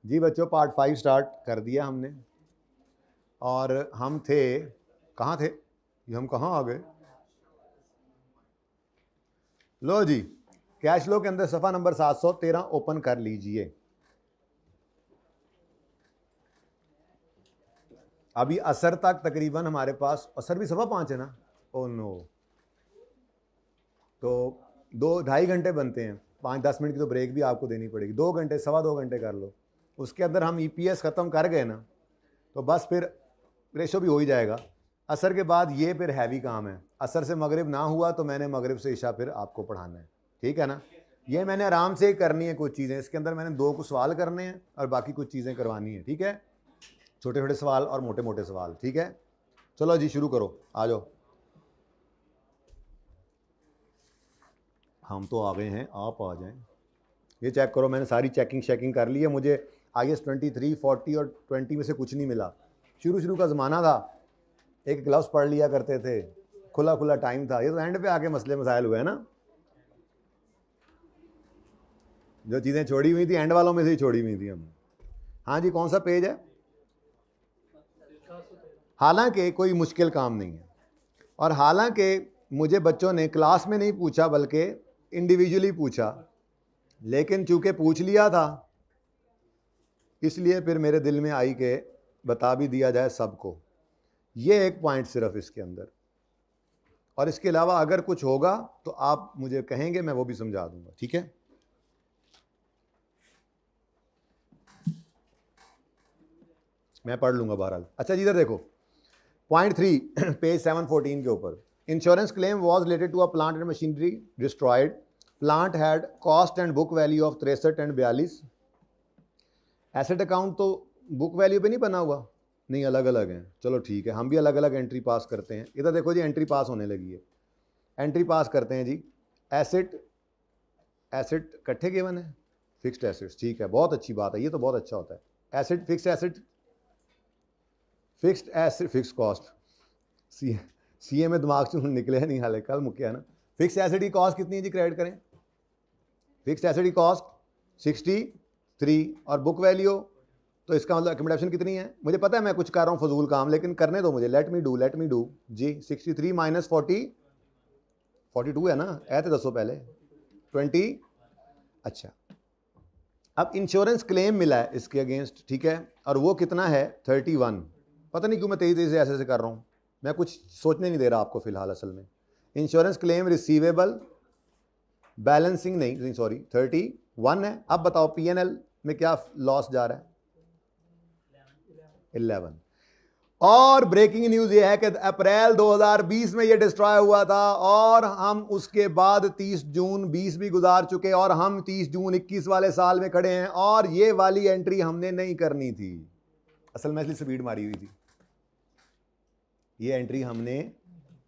जी बच्चों, part 5 start कर दिया हमने और हम थे कहाँ थे, ये हम कहाँ आ गए। लो जी, कैश फ्लो के अंदर सफ़ा नंबर 713 ओपन कर लीजिए। अभी असर तक तकरीबन हमारे पास, असर भी 5:15 है ना। ओ नो, तो 2-2.5 घंटे बनते हैं, 5-10 मिनट की तो ब्रेक भी आपको देनी पड़ेगी। 2 घंटे, 2.25 घंटे कर लो। उसके अंदर हम ईपीएस ख़त्म कर गए ना, तो बस फिर रेशो भी हो ही जाएगा। असर के बाद ये फिर हैवी काम है। असर से मगरिब ना हुआ तो मैंने मगरिब से इशा फिर आपको पढ़ाना है, ठीक है ना। ये मैंने आराम से करनी है कुछ चीज़ें, इसके अंदर मैंने 2 कुछ सवाल करने हैं और बाकी कुछ चीज़ें करवानी है, ठीक है। छोटे छोटे सवाल और मोटे मोटे सवाल, ठीक है। चलो जी शुरू करो, आ जाओ। हम तो आ गए हैं, आप आ जाएं। ये चेक करो, मैंने सारी चेकिंग कर ली है। मुझे IS 23, 40 और 20 में से कुछ नहीं मिला। शुरू का ज़माना था, एक ग्लव्स पढ़ लिया करते थे, खुला टाइम था। ये तो एंड पे आके मसले मसाइल हुए हैं ना। जो चीज़ें छोड़ी हुई थी एंड वालों में से ही छोड़ी हुई थी हम। हाँ जी, कौन सा पेज है। हालांकि कोई मुश्किल काम नहीं है, और हालांकि मुझे बच्चों ने क्लास में नहीं पूछा बल्कि इंडिविजुअली पूछा, लेकिन चूंकि पूछ लिया था इसलिए फिर मेरे दिल में आई कि बता भी दिया जाए सबको। ये एक पॉइंट सिर्फ इसके अंदर, और इसके अलावा अगर कुछ होगा तो आप मुझे कहेंगे, मैं वो भी समझा दूंगा, ठीक है। मैं पढ़ लूंगा बहरहाल। अच्छा जी, इधर देखो पॉइंट 3 पेज 714 के ऊपर। Insurance claim was related to a plant and machinery destroyed. Plant had cost and book value of 63 and 42। Asset account तो बुक वैल्यू पे नहीं बना हुआ, नहीं अलग अलग हैं। चलो ठीक है, हम भी अलग अलग एंट्री पास करते हैं। इधर देखो जी, एंट्री पास होने लगी है। एंट्री पास करते हैं जी। एसेट इकट्ठे गिवन है, फिक्स्ड एसेट्स, ठीक है, बहुत अच्छी बात है, ये तो बहुत अच्छा होता है। Asset, fixed asset, fix cost. CA में दिमाग से निकले नहीं हाले, कल मुक्या ना। फिक्स एसेट की कॉस्ट कितनी है जी, क्रेडिट करें। फिक्स एसेट की कॉस्ट 63 और बुक वैल्यू, तो इसका मतलब अकोमोडेशन कितनी है। मुझे पता है मैं कुछ कर रहा हूँ फजूल काम, लेकिन करने दो मुझे। लेट मी डू जी। 63 माइनस 42 है ना, ऐसे दसो पहले 20। अच्छा, अब इंश्योरेंस क्लेम मिला है इसके अगेंस्ट, ठीक है, और वो कितना है 31। पता नहीं क्यों मैं तेजी से ऐसे कर रहा हूँ, मैं कुछ सोचने नहीं दे रहा आपको फिलहाल। असल में इंश्योरेंस क्लेम रिसीवेबल बैलेंसिंग नहीं सॉरी 31 है। अब बताओ PNL में क्या लॉस जा रहा है, 11। और ब्रेकिंग न्यूज ये है कि अप्रैल 2020 में ये डिस्ट्रॉय हुआ था, और हम उसके बाद 30 जून 20 भी गुजार चुके, और हम 30 जून 21 वाले साल में खड़े हैं, और ये वाली एंट्री हमने नहीं करनी थी। असल में इसलिए स्पीड मारी हुई थी। ये एंट्री हमने,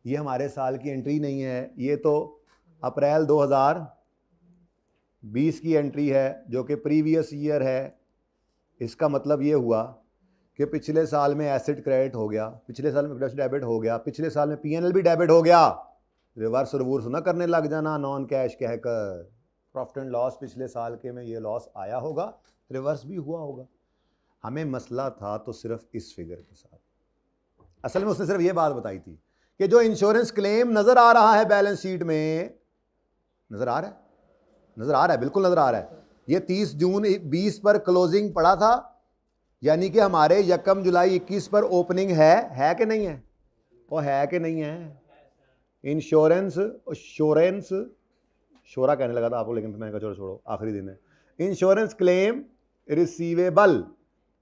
ये हमारे साल की एंट्री नहीं है, ये तो अप्रैल 2020 की एंट्री है जो कि प्रीवियस ईयर है। इसका मतलब ये हुआ कि पिछले साल में एसेट क्रेडिट हो गया, पिछले साल में क्रेडिट डेबिट हो गया, पिछले साल में PNL भी डेबिट हो गया। रिवर्स रिवूर्स ना करने लग जाना नॉन कैश कहकर। प्रॉफिट एंड लॉस पिछले साल के में ये लॉस आया होगा, रिवर्स भी हुआ होगा। हमें मसला था तो सिर्फ इस फिगर के साथ। असल में उसने सिर्फ ये बात बताई थी कि जो इंश्योरेंस क्लेम नजर आ रहा है बैलेंस शीट में, नजर आ रहा है, बिल्कुल नजर आ रहा है। ये 30 जून 20 पर क्लोजिंग पड़ा था, यानी कि हमारे 1 जुलाई 21 पर ओपनिंग है कि नहीं है, वो है कि नहीं है। इंश्योरेंस शोरा कहने लगा था आपको, लेकिन मैंने कहा छोड़ो आखिरी दिन है। इंश्योरेंस क्लेम रिसीवेबल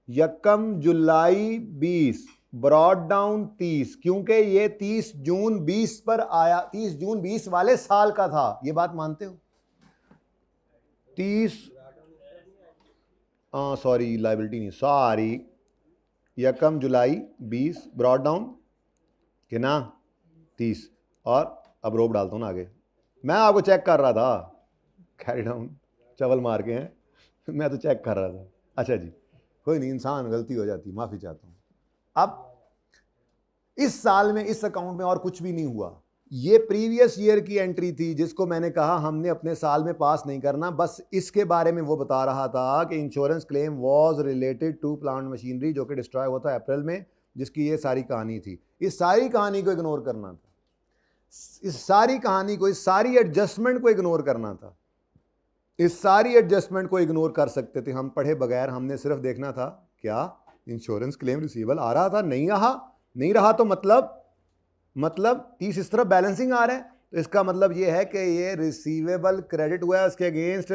1 जुलाई 20 ब्रॉड डाउन 30, क्योंकि ये 30 जून 20 पर आया, 30 जून 20 वाले साल का था। ये बात मानते हो। 30 सॉरी लाइबिलिटी नहीं, सॉरी 1 जुलाई 20 ब्रॉड डाउन कि ना 30, और अब रोप डालता हूँ ना आगे। मैं आपको चेक कर रहा था, कैरी डाउन चवल मार के हैं, मैं तो चेक कर रहा था। अच्छा जी, कोई नहीं, इंसान गलती हो जाती, माफ़ी चाहता हूँ। अब इस साल में इस अकाउंट में और कुछ भी नहीं हुआ, ये प्रीवियस ईयर की एंट्री थी जिसको मैंने कहा हमने अपने साल में पास नहीं करना, बस इसके बारे में वो बता रहा था कि insurance claim was related to plant machinery जो कि डिस्ट्रॉय हुआ था अप्रैल में, जिसकी ये सारी कहानी थी। इस सारी कहानी को इग्नोर करना था, इस सारी कहानी को, इस सारी एडजस्टमेंट को इग्नोर करना था। इस सारी एडजस्टमेंट को इग्नोर कर सकते थे हम पढ़े बगैर। हमने सिर्फ देखना था क्या इंश्योरेंस क्लेम रिसीवेबल आ रहा था, नहीं रहा तो मतलब 30 इस तरफ बैलेंसिंग आ रहा है, तो इसका मतलब ये है कि ये रिसीवेबल क्रेडिट हुआ है, उसके अगेंस्ट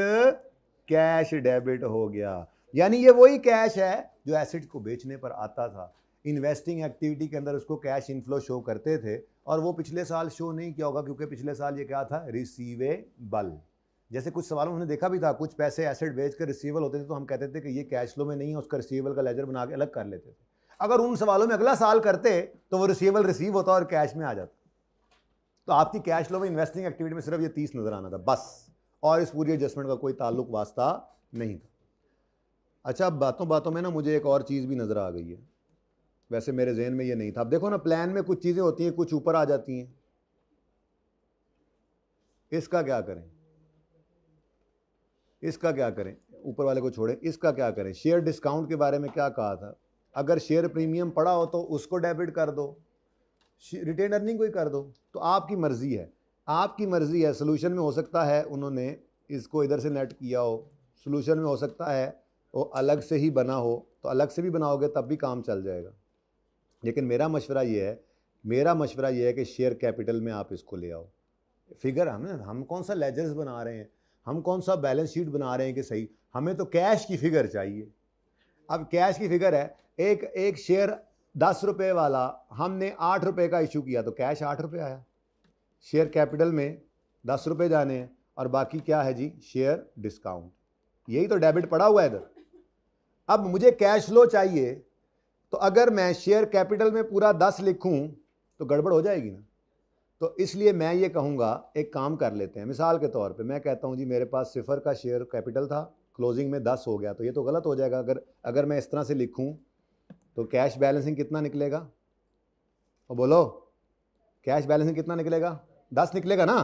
कैश डेबिट हो गया। यानी ये वही कैश है जो एसेट को बेचने पर आता था। इन्वेस्टिंग एक्टिविटी के अंदर उसको कैश इनफ्लो शो करते थे, और वो पिछले साल शो नहीं किया होगा क्योंकि पिछले साल ये क्या था, रिसीवेबल। जैसे कुछ सवालों में हमने देखा भी था, कुछ पैसे एसेट बेच कर रिसीवेबल होते थे तो हम कहते थे कि ये कैश फ्लो में नहीं है, उसका रिसीवेबल का लेजर बना के अलग कर लेते थे। अगर उन सवालों में अगला साल करते तो वो रिसीवेबल रिसीव होता और कैश में आ जाता। तो आपकी कैश फ्लो में इन्वेस्टिंग एक्टिविटी में सिर्फ ये 30 नजर आना था बस, और इस पूरी एडजस्टमेंट का कोई ताल्लुक वास्ता नहीं था। अच्छा, अब बातों बातों में ना मुझे एक और चीज़ भी नज़र आ गई है, वैसे मेरे जहन में ये नहीं था। अब देखो ना, प्लान में कुछ चीज़ें होती हैं, कुछ ऊपर आ जाती हैं, इसका क्या करें, इसका क्या करें, ऊपर वाले को छोड़ें, इसका क्या करें। शेयर डिस्काउंट के बारे में क्या कहा था, अगर शेयर प्रीमियम पड़ा हो तो उसको डेबिट कर दो, रिटेन अर्निंग को ही कर दो, तो आपकी मर्जी है, आपकी मर्जी है। सोल्यूशन में हो सकता है उन्होंने इसको इधर से नेट किया हो, सोल्यूशन में हो सकता है वो अलग से ही बना हो, तो अलग से भी बनाओगे तब भी काम चल जाएगा। लेकिन मेरा मशवरा ये है कि शेयर कैपिटल में आप इसको ले आओ। फिगर हम कौन सा लेजर्स बना रहे हैं, हम कौन सा बैलेंस शीट बना रहे हैं कि सही, हमें तो कैश की फिगर चाहिए। अब कैश की फिगर है, एक शेयर 10 रुपये वाला हमने 8 रुपये का इशू किया तो कैश 8 रुपये आया। शेयर कैपिटल में 10 रुपये जाने हैं और बाकी क्या है जी, शेयर डिस्काउंट, यही तो डेबिट पड़ा हुआ है इधर। अब मुझे कैश फ्लो चाहिए, तो अगर मैं शेयर कैपिटल में पूरा 10 लिखूं तो गड़बड़ हो जाएगी ना। तो इसलिए मैं ये कहूँगा, एक काम कर लेते हैं, मिसाल के तौर पे मैं कहता हूँ जी मेरे पास 0 का शेयर कैपिटल था, क्लोजिंग में 10 हो गया, तो ये तो गलत हो जाएगा। अगर मैं इस तरह से लिखूँ तो कैश बैलेंसिंग कितना निकलेगा, और बोलो कैश बैलेंसिंग कितना निकलेगा, 10 निकलेगा ना।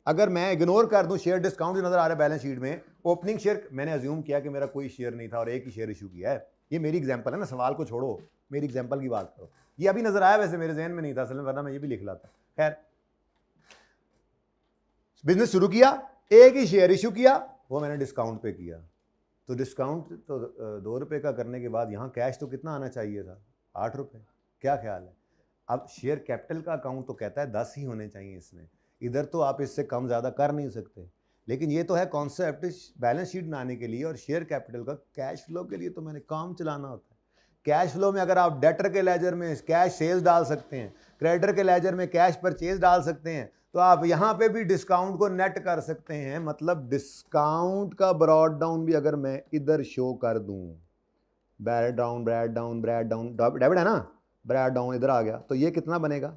अगर मैं इग्नोर कर दूं, शेयर डिस्काउंट जो नजर आ रहा है बैलेंस शीट में, ओपनिंग शेयर मैंने अज्यूम किया कि मेरा कोई शेयर नहीं था और एक ही शेयर इशू किया है, ये मेरी एग्जांपल है ना, सवाल को छोड़ो, मेरी एग्जांपल की बात करो। ये अभी नजर आया, वैसे मेरे जहन में नहीं था असल में, वरना मैं ये भी लिख लाता। खैर, बिजनेस शुरू किया, एक ही शेयर इशू किया, वो मैंने डिस्काउंट पे किया, तो डिस्काउंट तो 2 रुपये का करने के बाद यहाँ कैश तो कितना आना चाहिए था, 8 रुपये। क्या ख्याल है? अब शेयर कैपिटल का अकाउंट तो कहता है 10 ही होने चाहिए इसमें, इधर तो आप इससे कम ज़्यादा कर नहीं सकते। लेकिन ये तो है कॉन्सेप्ट बैलेंस शीट बनाने के लिए, और शेयर कैपिटल का कैश फ्लो के लिए तो मैंने काम चलाना होता है। कैश फ्लो में अगर आप डेटर के लेजर में कैश सेल्स डाल सकते हैं, क्रेडिटर के लेजर में कैश परचेज डाल सकते हैं, तो आप यहाँ पे भी डिस्काउंट को नेट कर सकते हैं। मतलब डिस्काउंट का ब्रॉड डाउन भी अगर मैं इधर शो कर दूं, ब्रैड डाउन डेबिट है ना, ब्रैड डाउन इधर आ गया, तो ये कितना बनेगा,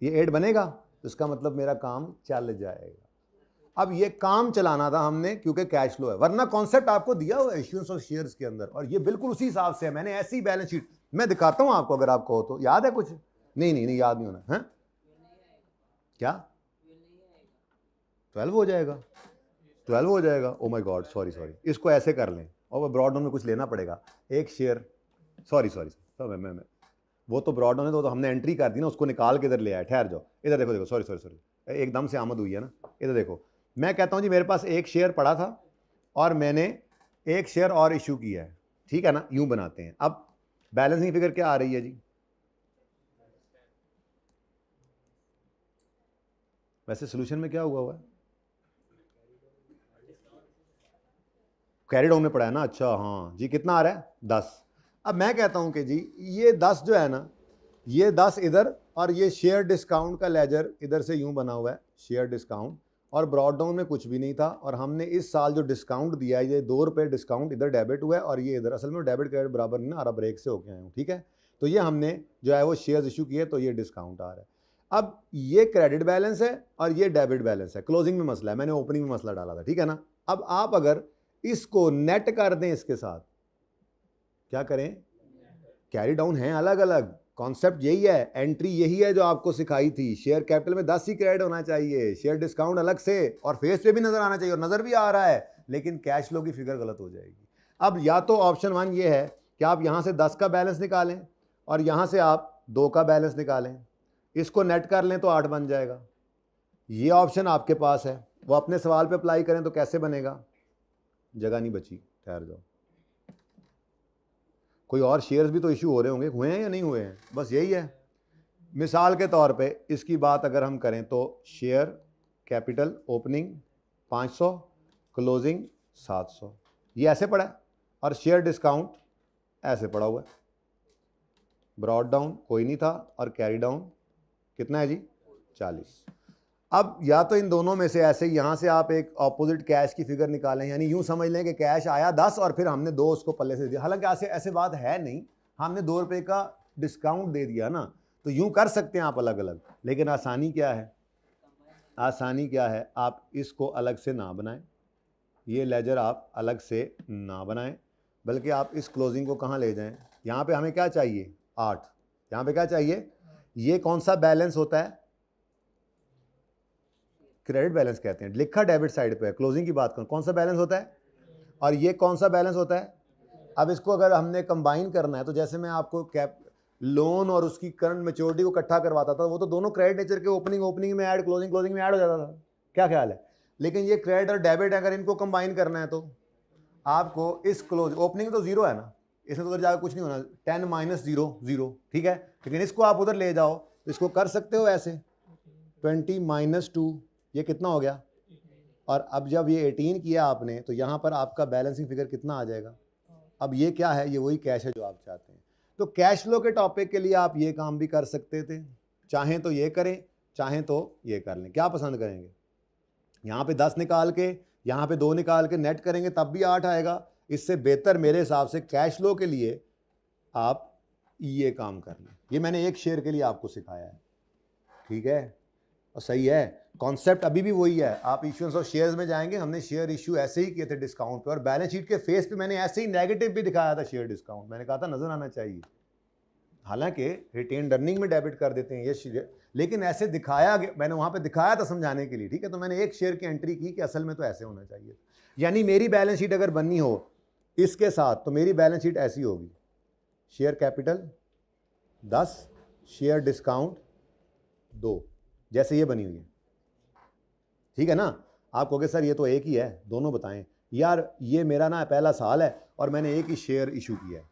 ये 8 बनेगा, तो इसका मतलब मेरा काम चल जाएगा। अब ये काम चलाना था हमने क्योंकि कैश फ्लो है, वरना कॉन्सेप्ट आपको दिया हुआ है इश्यूएंस ऑफ शेयर्स के अंदर, और ये बिल्कुल उसी हिसाब से है। मैंने ऐसी बैलेंस शीट मैं दिखाता हूं आपको, अगर आपको हो तो। याद है कुछ? नहीं याद नहीं होना है क्या, 12 हो जाएगा, 12 हो जाएगा। ओ माय गॉड, सॉरी, इसको ऐसे कर लें, और ब्रॉड डाउन में कुछ लेना पड़ेगा, एक शेयर, सॉरी मैं वो तो ब्रॉड डाउन है, तो हमने एंट्री कर दी ना, उसको निकाल के इधर ले आया। ठहर जाओ, इधर देखो, सॉरी एकदम से आमद हुई है ना। इधर देखो, मैं कहता हूँ जी मेरे पास एक शेयर पड़ा था और मैंने एक शेयर और इशू किया है, ठीक है ना, यूं बनाते हैं। अब बैलेंसिंग फिगर क्या आ रही है जी, वैसे सोल्यूशन में क्या हुआ है, कैरी डाउन में पड़ा है ना। अच्छा हाँ जी, कितना आ रहा है, 10। अब मैं कहता हूं कि जी ये 10 जो है ना, ये 10 इधर, और ये शेयर डिस्काउंट का लेजर इधर से यूं बना हुआ है, शेयर डिस्काउंट, और ब्रॉड डाउन में कुछ भी नहीं था, और हमने इस साल जो डिस्काउंट दिया है, ये 2 रुपये डिस्काउंट इधर डेबिट हुआ है, और ये इधर, असल में डेबिट क्रेडिट बराबर नहीं ना आ रहा, ब्रेक से होके आया हूँ, ठीक है। तो ये हमने जो है वो शेयर्स इशू किए, तो ये डिस्काउंट आ रहा है। अब ये क्रेडिट बैलेंस है और ये डेबिट बैलेंस है, क्लोजिंग में मसला है, मैंने ओपनिंग में मसला डाला था, ठीक है ना। अब आप अगर इसको नेट कर दें इसके साथ, क्या करें, कैरी डाउन है अलग अलग, कॉन्सेप्ट यही है, एंट्री यही है जो आपको सिखाई थी। शेयर कैपिटल में 10 ही क्रेडिट होना चाहिए, शेयर डिस्काउंट अलग से, और फेस पे भी नजर आना चाहिए, और नजर भी आ रहा है, लेकिन कैश फ्लो की फिगर गलत हो जाएगी। अब या तो ऑप्शन 1 ये है कि आप यहां से 10 का बैलेंस निकालें और यहां से आप 2 का बैलेंस निकालें, इसको नेट कर लें तो 8 बन जाएगा। ये ऑप्शन आपके पास है, वो अपने सवाल पे अप्लाई करें तो कैसे बनेगा? जगह नहीं बची, ठहर जाओ। कोई और शेयर्स भी तो इशू हो रहे होंगे, हुए हैं या नहीं हुए हैं? बस यही है। मिसाल के तौर पे इसकी बात अगर हम करें तो शेयर कैपिटल ओपनिंग 500, क्लोजिंग 700, ये ऐसे पड़ा है, और शेयर डिस्काउंट ऐसे पड़ा हुआ है। ब्रॉड डाउन कोई नहीं था, और कैरी डाउन कितना है जी? 40। अब या तो इन दोनों में से ऐसे यहां से आप एक ऑपोजिट कैश की फिगर निकालें, यानी यूं समझ लें कि कैश आया 10 और फिर हमने 2 उसको पल्ले से दिया। हालांकि ऐसे ऐसे बात है नहीं, हमने 2 रुपये का डिस्काउंट दे दिया ना, तो यूं कर सकते हैं आप अलग अलग, लेकिन आसानी क्या है? आसानी क्या है? आप इसको अलग से ना बनाएं, ये लेजर आप अलग से ना बनाएं, बल्कि आप इस क्लोजिंग को कहाँ ले जाएं? यहाँ पे हमें क्या चाहिए? 8। यहाँ पे क्या चाहिए? ये कौन सा बैलेंस होता है? क्रेडिट बैलेंस कहते हैं, लिखा डेबिट साइड पे है। क्लोजिंग की बात करूं, कौन सा बैलेंस होता है? और ये कौन सा बैलेंस होता है? अब इसको अगर हमने कंबाइन करना है, तो जैसे मैं आपको कैप लोन और उसकी करंट मैच्योरिटी को इकट्ठा करवाता था, वो तो दोनों क्रेडिट नेचर के, ओपनिंग में ऐड, क्लोजिंग में ऐड हो जाता था। क्या ख्याल है? लेकिन ये क्रेडिट और डेबिट, अगर इनको कंबाइन करना है तो आपको इस क्लोज, ओपनिंग तो 0 है ना, इसमें तो उधर जाकर कुछ नहीं होना, 10 - 0 0, ठीक है। लेकिन इसको आप उधर ले जाओ तो इसको कर सकते हो ऐसे, 20 - 2, ये कितना हो गया? और अब जब ये 18 किया आपने, तो यहाँ पर आपका बैलेंसिंग फिगर कितना आ जाएगा? अब ये क्या है? ये वही कैश है जो आप चाहते हैं। तो कैश फ्लो के टॉपिक के लिए आप ये काम भी कर सकते थे, चाहें तो ये करें, चाहें तो ये कर लें। क्या पसंद करेंगे? यहाँ पे 10 निकाल के, यहाँ पे 2 निकाल के नेट करेंगे तब भी 8 आएगा। इससे बेहतर मेरे हिसाब से कैश फ्लो के लिए आप ये काम कर लें। ये मैंने एक शेयर के लिए आपको सिखाया है, ठीक है, और सही है। कॉन्सेप्ट अभी भी वही है। आप इश्यूएंस ऑफ शेयर्स में जाएंगे, हमने शेयर इशू ऐसे ही किए थे डिस्काउंट पे, और बैलेंस शीट के फेस पे मैंने ऐसे ही नेगेटिव भी दिखाया था शेयर डिस्काउंट। मैंने कहा था नजर आना चाहिए, हालांकि रिटेन अर्निंग में डेबिट कर देते हैं ये शेयर, लेकिन ऐसे दिखाया, मैंने वहां पे दिखाया था समझाने के लिए, ठीक है। तो मैंने एक शेयर की एंट्री की कि असल में तो ऐसे होना चाहिए। यानी मेरी बैलेंस शीट अगर बननी हो इसके साथ, तो मेरी बैलेंस शीट ऐसी होगी, शेयर कैपिटल 10, शेयर डिस्काउंट 2, जैसे ये बनी हुई है, ठीक है ना। आप कहोगे सर ये तो एक ही है, दोनों बताएं। यार ये मेरा ना पहला साल है और मैंने एक ही शेयर इशू किया है,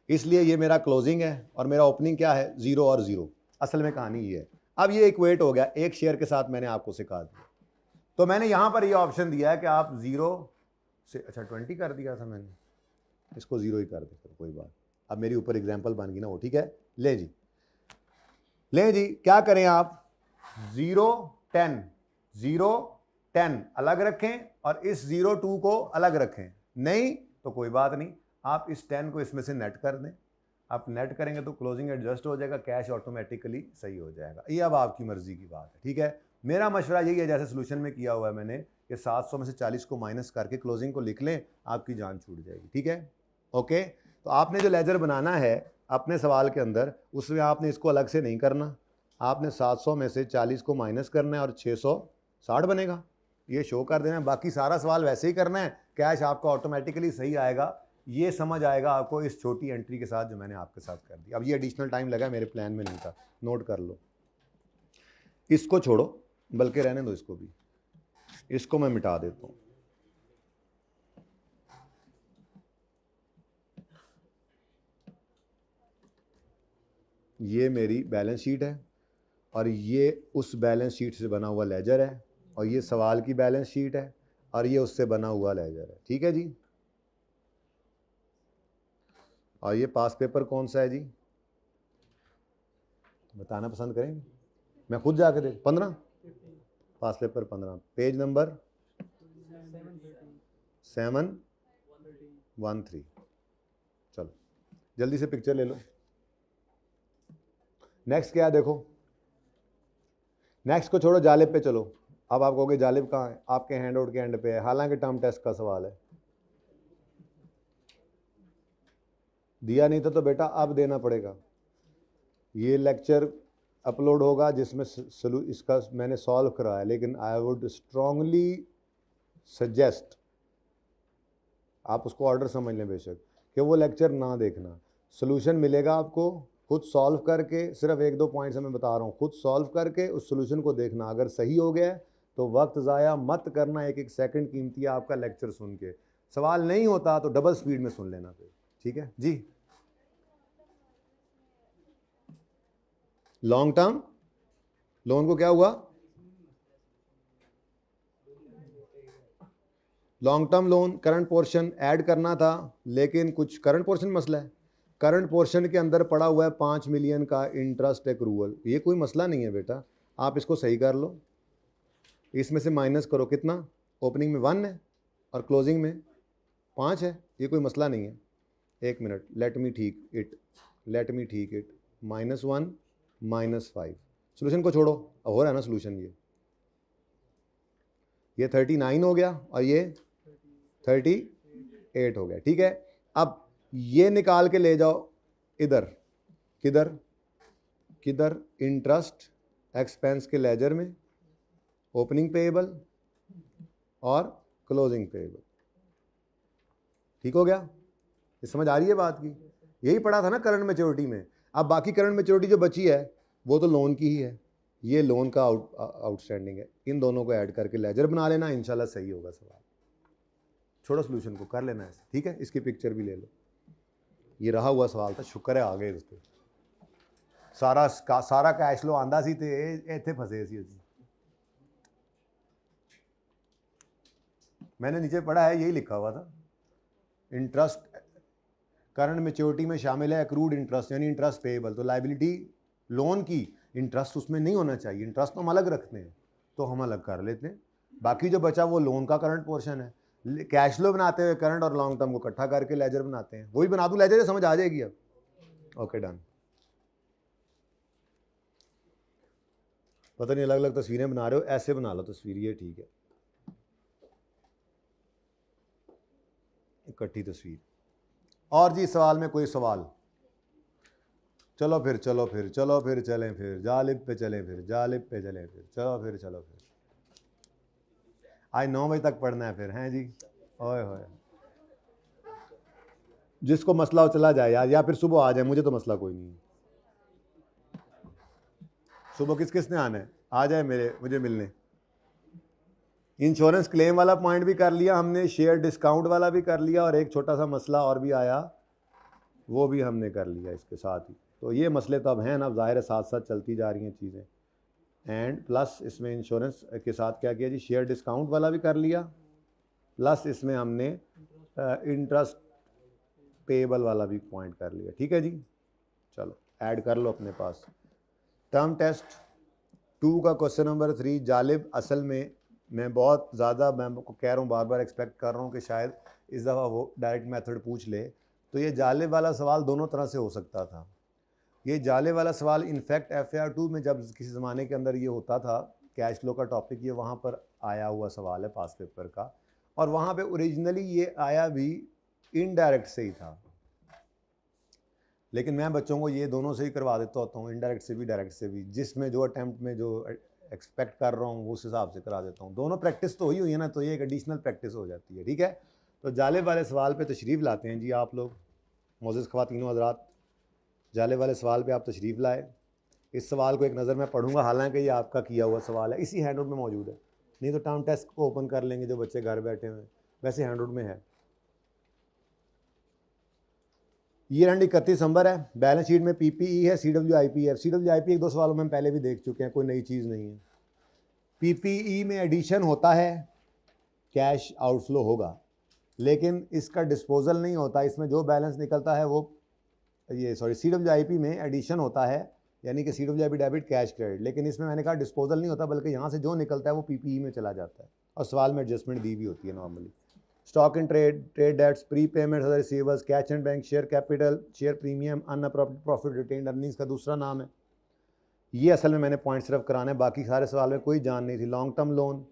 इसलिए ये मेरा क्लोजिंग है और मेरा ओपनिंग क्या है? 0 और 0। असल में कहानी ये है। अब ये इक्वेट हो गया एक शेयर के साथ, मैंने आपको सिखा दिया। तो मैंने यहां पर ये ऑप्शन दिया है कि आप 0 से, अच्छा 20 कर दिया था मैंने, इसको 0 ही कर दे, कोई बात। अब मेरी ऊपर एग्जाम्पल बन गई ना वो, ठीक है। ले जी, ले जी, क्या करें आप? 0 10 0 10 अलग रखें और इस 0 2 को अलग रखें, नहीं तो कोई बात नहीं, आप इस 10 को इसमें से नेट कर दें। आप नेट करेंगे तो क्लोजिंग एडजस्ट हो जाएगा, कैश ऑटोमेटिकली सही हो जाएगा। ये अब आपकी मर्जी की बात है, ठीक है। मेरा मशवरा यही है, जैसे सोल्यूशन में किया हुआ है मैंने, कि 700 में से 40 को माइनस करके क्लोजिंग को लिख लें, आपकी जान छूट जाएगी, ठीक है। ओके, तो आपने जो लेजर बनाना है अपने सवाल के अंदर, उसमें आपने इसको अलग से नहीं करना, आपने 700 में से 40 को माइनस करना है और 660 बनेगा, ये शो कर देना है। बाकी सारा सवाल वैसे ही करना है, कैश आपका ऑटोमेटिकली सही आएगा। ये समझ आएगा आपको इस छोटी एंट्री के साथ जो मैंने आपके साथ कर दी। अब ये एडिशनल टाइम लगा, मेरे प्लान में नहीं था, नोट कर लो। इसको छोड़ो, बल्कि रहने दो इसको भी, इसको मैं मिटा देता हूं। ये मेरी बैलेंस शीट है और ये उस बैलेंस शीट से बना हुआ लेजर है, और ये सवाल की बैलेंस शीट है और ये उससे बना हुआ लेजर है, ठीक है जी। और ये पास पेपर कौन सा है जी? बताना पसंद करेंगे? मैं खुद जाके देख, 15 पास पेपर 15, पेज नंबर 713। चलो जल्दी से पिक्चर ले लो। नेक्स्ट क्या है देखो, नेक्स्ट को छोड़ो, जालिब पे चलो। अब आप कहोगे जालिब कहाँ है? आपके हैंड आउट के एंड पे है, हालांकि टर्म टेस्ट का सवाल है। दिया नहीं था तो बेटा अब देना पड़ेगा। ये लेक्चर अपलोड होगा जिसमें इसका मैंने सॉल्व कराया, लेकिन आई वुड स्ट्रांगली सजेस्ट, आप उसको ऑर्डर समझ लें बेशक, कि वो लेक्चर ना देखना। सोल्यूशन मिलेगा आपको, खुद सॉल्व करके, सिर्फ 1-2 पॉइंट्स मैं बता रहा हूँ, खुद सॉल्व करके उस सोल्यूशन को देखना। अगर सही हो गया तो वक्त ज़ाया मत करना, एक सेकंड कीमती है आपका लेक्चर सुन के। सवाल नहीं होता तो डबल स्पीड में सुन लेना फिर, ठीक है जी। लॉन्ग टर्म लोन को क्या हुआ? Long term loan current portion add करना था, लेकिन कुछ करंट पोर्शन मसला है। करंट पोर्शन के अंदर पड़ा हुआ है 5 मिलियन का इंटरेस्ट एक्रूवल। ये कोई मसला नहीं है बेटा, आप इसको सही कर लो। इसमें से माइनस करो, कितना? ओपनिंग में 1 है और क्लोजिंग में 5 है, ये कोई मसला नहीं है। एक मिनट, लेट मी ठीक इट, -1 -5। सोल्यूशन को छोड़ो, अब हो रहा है ना सोल्यूशन, ये 39 हो गया और ये 38 हो गया, ठीक है। अब ये निकाल के ले जाओ इधर, किधर? इंटरेस्ट एक्सपेंस के लेजर में, ओपनिंग पेएबल और क्लोजिंग पेएबल, ठीक हो गया? ये समझ आ रही है बात की? यही पढ़ा था ना करंट मैच्योरिटी में। अब बाकी करंट मैच्योरिटी जो बची है वो तो लोन की ही है, ये लोन का आउटस्टैंडिंग है। इन दोनों को ऐड करके लेजर बना लेना, इंशाल्लाह सही होगा सवाल। छोड़ो सोल्यूशन को, कर लेना ऐसे, ठीक है। इसकी पिक्चर भी ले लो। ये रहा हुआ सवाल था, शुक्र है आ गए उस पर। सारा कैश लो आंदा सी ते इत्थे फसे सी असीं। मैंने नीचे पढ़ा है, यही लिखा हुआ था, इंटरेस्ट करंट मैच्योरिटी में शामिल है एक्रूड इंटरेस्ट, यानी इंटरेस्ट पेएबल। तो लायबिलिटी लोन की, इंटरेस्ट उसमें नहीं होना चाहिए, इंटरेस्ट तो हम अलग रखते हैं, तो हम अलग कर लेते हैं। बाकी जो बचा वो लोन का करंट पोर्शन है। कैश फ्लो बनाते हुए करंट और लॉन्ग टर्म को इकट्ठा करके लेजर बनाते हैं। वही बना दूं लेजर, समझ आ जाएगी अब? Okay done. पता नहीं अलग अलग तस्वीरें बना रहे हो, ऐसे बना लो तस्वीर, ये ठीक है, इकट्ठी तस्वीर। और जी सवाल में कोई सवाल? चलो फिर चलें फिर, जालिब पे चलें फिर, चलो फिर। आज 9 बजे तक पढ़ना है फिर, हैं जी? ओए होए, जिसको मसला हो चला जाए यार, या फिर सुबह आ जाए, मुझे तो मसला कोई नहीं है। सुबह किसने आना है? आ जाए मुझे मिलने। इंश्योरेंस क्लेम वाला पॉइंट भी कर लिया हमने, शेयर डिस्काउंट वाला भी कर लिया, और एक छोटा सा मसला और भी आया, वो भी हमने कर लिया इसके साथ ही। तो ये मसले तो अब हैं ना, ज़ाहिर है साथ साथ चलती जा रही हैं चीज़ें। एंड प्लस इसमें इंश्योरेंस के साथ क्या किया जी, शेयर डिस्काउंट वाला भी कर लिया, प्लस इसमें हमने इंटरेस्ट पेएबल वाला भी पॉइंट कर लिया, ठीक है जी। चलो ऐड कर लो अपने पास। टर्म टेस्ट 2 का क्वेश्चन नंबर 3 जालिब। असल में मैं बहुत ज़्यादा, मैं आपको कह रहा हूँ, बार बार एक्सपेक्ट कर रहा हूँ कि शायद इस दफ़ा वो डायरेक्ट मेथड पूछ ले। तो ये जालिब वाला सवाल दोनों तरह से हो सकता था। ये जालिब वाला सवाल इनफैक्ट FAR2 में जब किसी ज़माने के अंदर ये होता था, कैश फ्लो का टॉपिक, ये वहाँ पर आया हुआ सवाल है पास पेपर का, और वहाँ पे ओरिजिनली ये आया भी इनडायरेक्ट से ही था। लेकिन मैं बच्चों को ये दोनों से ही करवा देता होता हूँ, इनडायरेक्ट से भी डायरेक्ट से भी, जिसमें जो अटैम्प्ट में जो एक्सपेक्ट कर रहा हूँ उस हिसाब से करा देता हूँ। दोनों प्रैक्टिस तो हुई है ना, तो ये एक एडिशनल प्रैक्टिस हो जाती है, ठीक है। तो जालिब वाले सवाल पे तशरीफ़ लाते हैं जी आप लोग, मोअज़्ज़िज़ ख़वातीन हज़रात। जालिब वाले सवाल पे आप तशरीफ़ लाए। इस सवाल को एक नज़र मैं पढ़ूंगा, हालांकि ये आपका किया हुआ सवाल है, इसी हैंडआउट में मौजूद है, नहीं तो टर्म टेस्ट को ओपन कर लेंगे जो बच्चे घर बैठे हुए, वैसे हैंडआउट में है। ईयर एंड 31 दिसंबर है, बैलेंस शीट में PPE है, CWIP है। CWIP 1-2 सवालों में हम पहले भी देख चुके हैं, कोई नई चीज़ नहीं है। PPE में एडिशन होता है, कैश आउटफ्लो होगा, लेकिन इसका डिस्पोजल नहीं होता। इसमें जो बैलेंस निकलता है वो CWIP में एडिशन होता है, यानी कि CWIP डेबिट कैश क्रेडिट, लेकिन इसमें मैंने कहा डिस्पोजल नहीं होता, बल्कि यहाँ से जो निकलता है वो PPE में चला जाता है, और सवाल में एडजस्टमेंट दी भी होती है normally. Stock in trade, trade debts, prepayment, other receivables, cash and bank, share capital, share premium, unappropriated profit, retained earnings का दूसरा नाम है। ये असल में मैंने पॉइंट सिर्फ कराना है, बाकी सारे सवाल में कोई जान नहीं थी। Long term loan,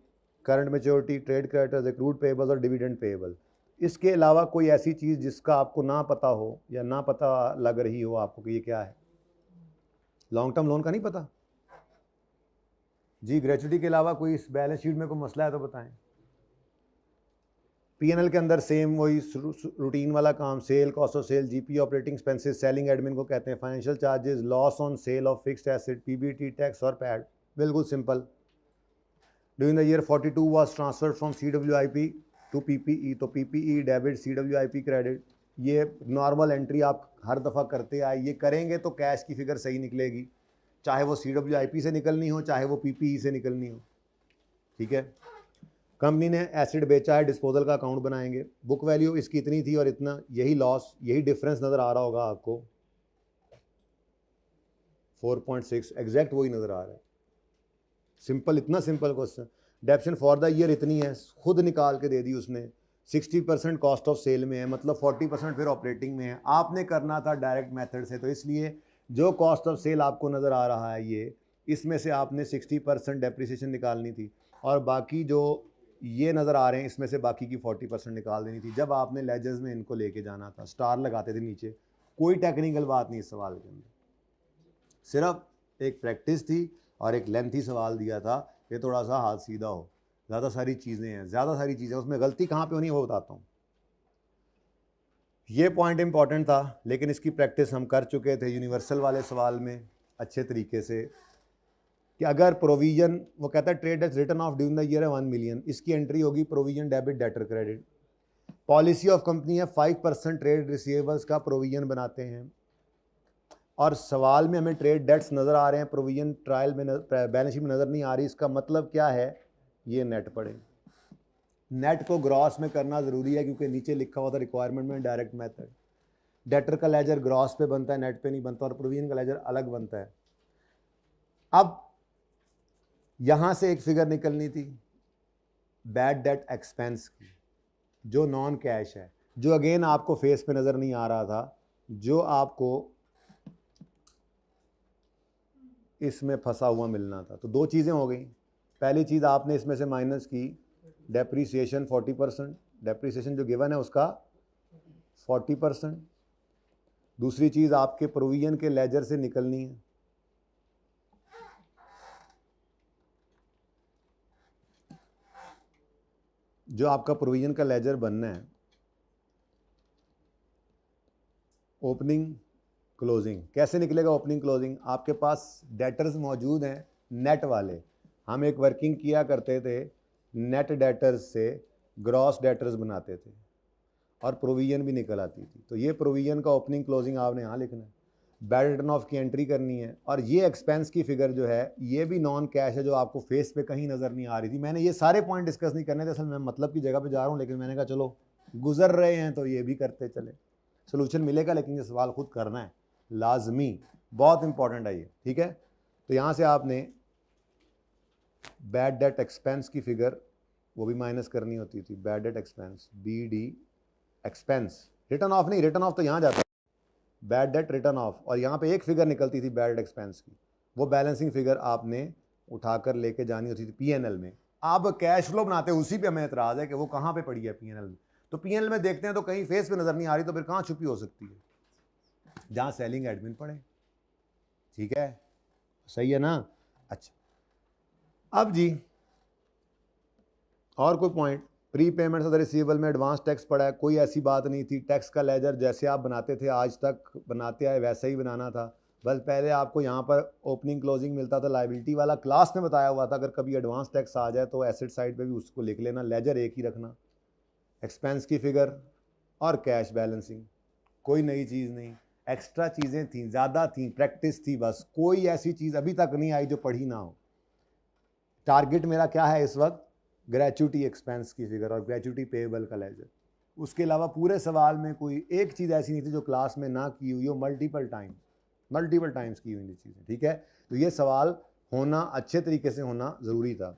current maturity, trade creditors, accrued payables और डिविडेंड पेएबल। इसके अलावा कोई ऐसी चीज़ जिसका आपको ना पता हो या ना पता लग रही हो आपको कि ये क्या है? लॉन्ग टर्म लोन का नहीं पता जी? ग्रेचुटी के अलावा कोई इस बैलेंस शीट में कोई मसला है तो बताएं। पीएनएल के अंदर सेम वही रूटीन वाला काम, sale, cost of sale, GP, operating expenses, selling admin को कहते हैं, financial charges, loss on sale of fixed asset, PBT, tax और पैड। बिल्कुल simple. During the year 42 was transferred from CWIP to PPE, तो PPE debit, CWIP credit. ये normal entry आप हर दफ़ा करते आए, ये करेंगे तो कैश की फिगर सही निकलेगी, चाहे वो सीडब्ल्यूआईपी से निकलनी हो चाहे वो पीपीई से निकलनी हो। ठीक है, कंपनी ने एसिड बेचा है, डिस्पोजल का अकाउंट बनाएंगे, बुक वैल्यू इसकी इतनी थी और इतना, यही लॉस, यही डिफरेंस नज़र आ रहा होगा आपको, 4.6 एग्जैक्ट वही नज़र आ रहा है। सिंपल, इतना simple question. डेप्शन for the year इतनी है, खुद निकाल के दे दी उसने, 60% कॉस्ट ऑफ सेल में है, मतलब 40% फिर ऑपरेटिंग में है। आपने करना था डायरेक्ट मेथड से, तो इसलिए जो कॉस्ट ऑफ सेल आपको नज़र आ रहा है ये, इसमें से आपने 60% डेप्रिसिएशन निकालनी थी और बाकी जो ये नज़र आ रहे हैं इसमें से बाकी की 40% निकाल देनी थी। जब आपने लेजर्स में इनको लेके जाना था, स्टार लगाते थे नीचे, कोई टेक्निकल बात नहीं इस सवाल के अंदर, सिर्फ एक प्रैक्टिस थी और एक लेंथी सवाल दिया था कि थोड़ा सा हाथ सीधा हो। ज़्यादा सारी चीज़ें हैं, ज़्यादा सारी चीज़ें, उसमें गलती कहाँ पे होनी है वो बताता हूँ। ये पॉइंट इंपॉर्टेंट था, लेकिन इसकी प्रैक्टिस हम कर चुके थे यूनिवर्सल वाले सवाल में अच्छे तरीके से, कि अगर प्रोविजन, वो कहता है trade as return of during the year है 1 मिलियन, इसकी एंट्री होगी provision debit debtor credit. Policy of company है 5% ट्रेड रिसीवेबल्स का प्रोविजन बनाते हैं, और सवाल में हमें ट्रेड डेट्स नज़र आ रहे हैं, प्रोविजन ट्रायल में बैलेंस शीट में नज़र नहीं आ रही। इसका मतलब क्या है, ये नेट पढ़े। नेट को ग्रॉस में करना ज़रूरी है क्योंकि नीचे लिखा हुआ था रिक्वायरमेंट में डायरेक्ट मेथड। डेटर का लेजर ग्रॉस पे बनता है, नेट पे नहीं बनता, और प्रोविजन का लेजर अलग बनता है। अब यहाँ से एक फिगर निकलनी थी बैड डेट एक्सपेंस की, जो नॉन कैश है, जो अगेन आपको फेस पे नज़र नहीं आ रहा था, जो आपको इसमें फंसा हुआ मिलना था। तो दो चीज़ें हो गई। पहली चीज़ आपने इसमें से माइनस की डेप्रीसिएशन 40%, डेप्रीसिएशन जो गिवन है उसका 40%। दूसरी चीज़ आपके प्रोविजन के लेजर से निकलनी है, जो आपका प्रोविजन का लेजर बनना है, ओपनिंग क्लोजिंग। कैसे निकलेगा ओपनिंग क्लोजिंग? आपके पास डेटर्स मौजूद हैं नेट वाले, हम एक वर्किंग किया करते थे, नेट डेटर्स से ग्रॉस डेटर्स बनाते थे और प्रोविजन भी निकल आती थी। तो ये प्रोविजन का ओपनिंग क्लोजिंग आपने यहाँ लिखना है, बैड रिटर्न ऑफ की एंट्री करनी है, और ये एक्सपेंस की फिगर जो है ये भी नॉन कैश है, जो आपको फेस पे कहीं नज़र नहीं आ रही थी। मैंने ये सारे पॉइंट डिस्कस नहीं करने थे, असल मैं मतलब की जगह पे जा रहा हूँ, लेकिन मैंने कहा चलो गुजर रहे हैं तो ये भी करते चले, सोल्यूशन मिलेगा, लेकिन ये सवाल खुद करना है लाजमी, बहुत इंपॉर्टेंट है ये। ठीक है, तो यहाँ से आपने बैड डेट एक्सपेंस की फिगर वो भी माइनस करनी होती थी, bad debt expense, B D expense, return of नहीं, रिटर्न ऑफ तो यहाँ जाता है, बैड डेट रिटर्न ऑफ, और यहाँ पे एक फिगर निकलती थी बैड डेट एक्सपेंस की, वो बैलेंसिंग फिगर आपने उठाकर लेके जानी होती थी पीएनएल में। आप कैश फ्लो बनाते हैं, उसी पे हमें एतराज़ है कि वो कहाँ पे पड़ी है पीएनएल में। तो पीएनएल में देखते हैं तो कहीं फेस पे नज़र नहीं आ रही, तो फिर कहाँ छुपी हो सकती है? जहाँ सेलिंग एडमिन पड़े। ठीक है, सही है ना? अच्छा, अब जी और कोई point? Pre payment of the receivable में एडवांस टैक्स पड़ा है, कोई ऐसी बात नहीं थी। टैक्स का लेजर जैसे आप बनाते थे आज तक बनाते आए वैसा ही बनाना था, बस पहले आपको यहाँ पर ओपनिंग क्लोजिंग मिलता था, लायबिलिटी वाला क्लास में बताया हुआ था, अगर कभी एडवांस टैक्स आ जाए तो एसेट साइड पे भी उसको लिख लेना, लेजर एक ही रखना, एक्सपेंस की फिगर और कैश बैलेंसिंग, कोई नई चीज़ नहीं। एक्स्ट्रा चीज़ें थी, ज़्यादा थी, प्रैक्टिस थी, बस कोई ऐसी चीज़ अभी तक नहीं आई जो पढ़ी ना हो। टारगेट मेरा क्या है इस वक्त? ग्रेचुटी एक्सपेंस की फिगर और ग्रेचुटी पेएबल का लेजर। उसके अलावा पूरे सवाल में कोई एक चीज़ ऐसी नहीं थी जो क्लास में ना की हुई हो, मल्टीपल टाइम्स की हुई चीज़ें। ठीक है, तो ये सवाल होना, अच्छे तरीके से होना ज़रूरी था।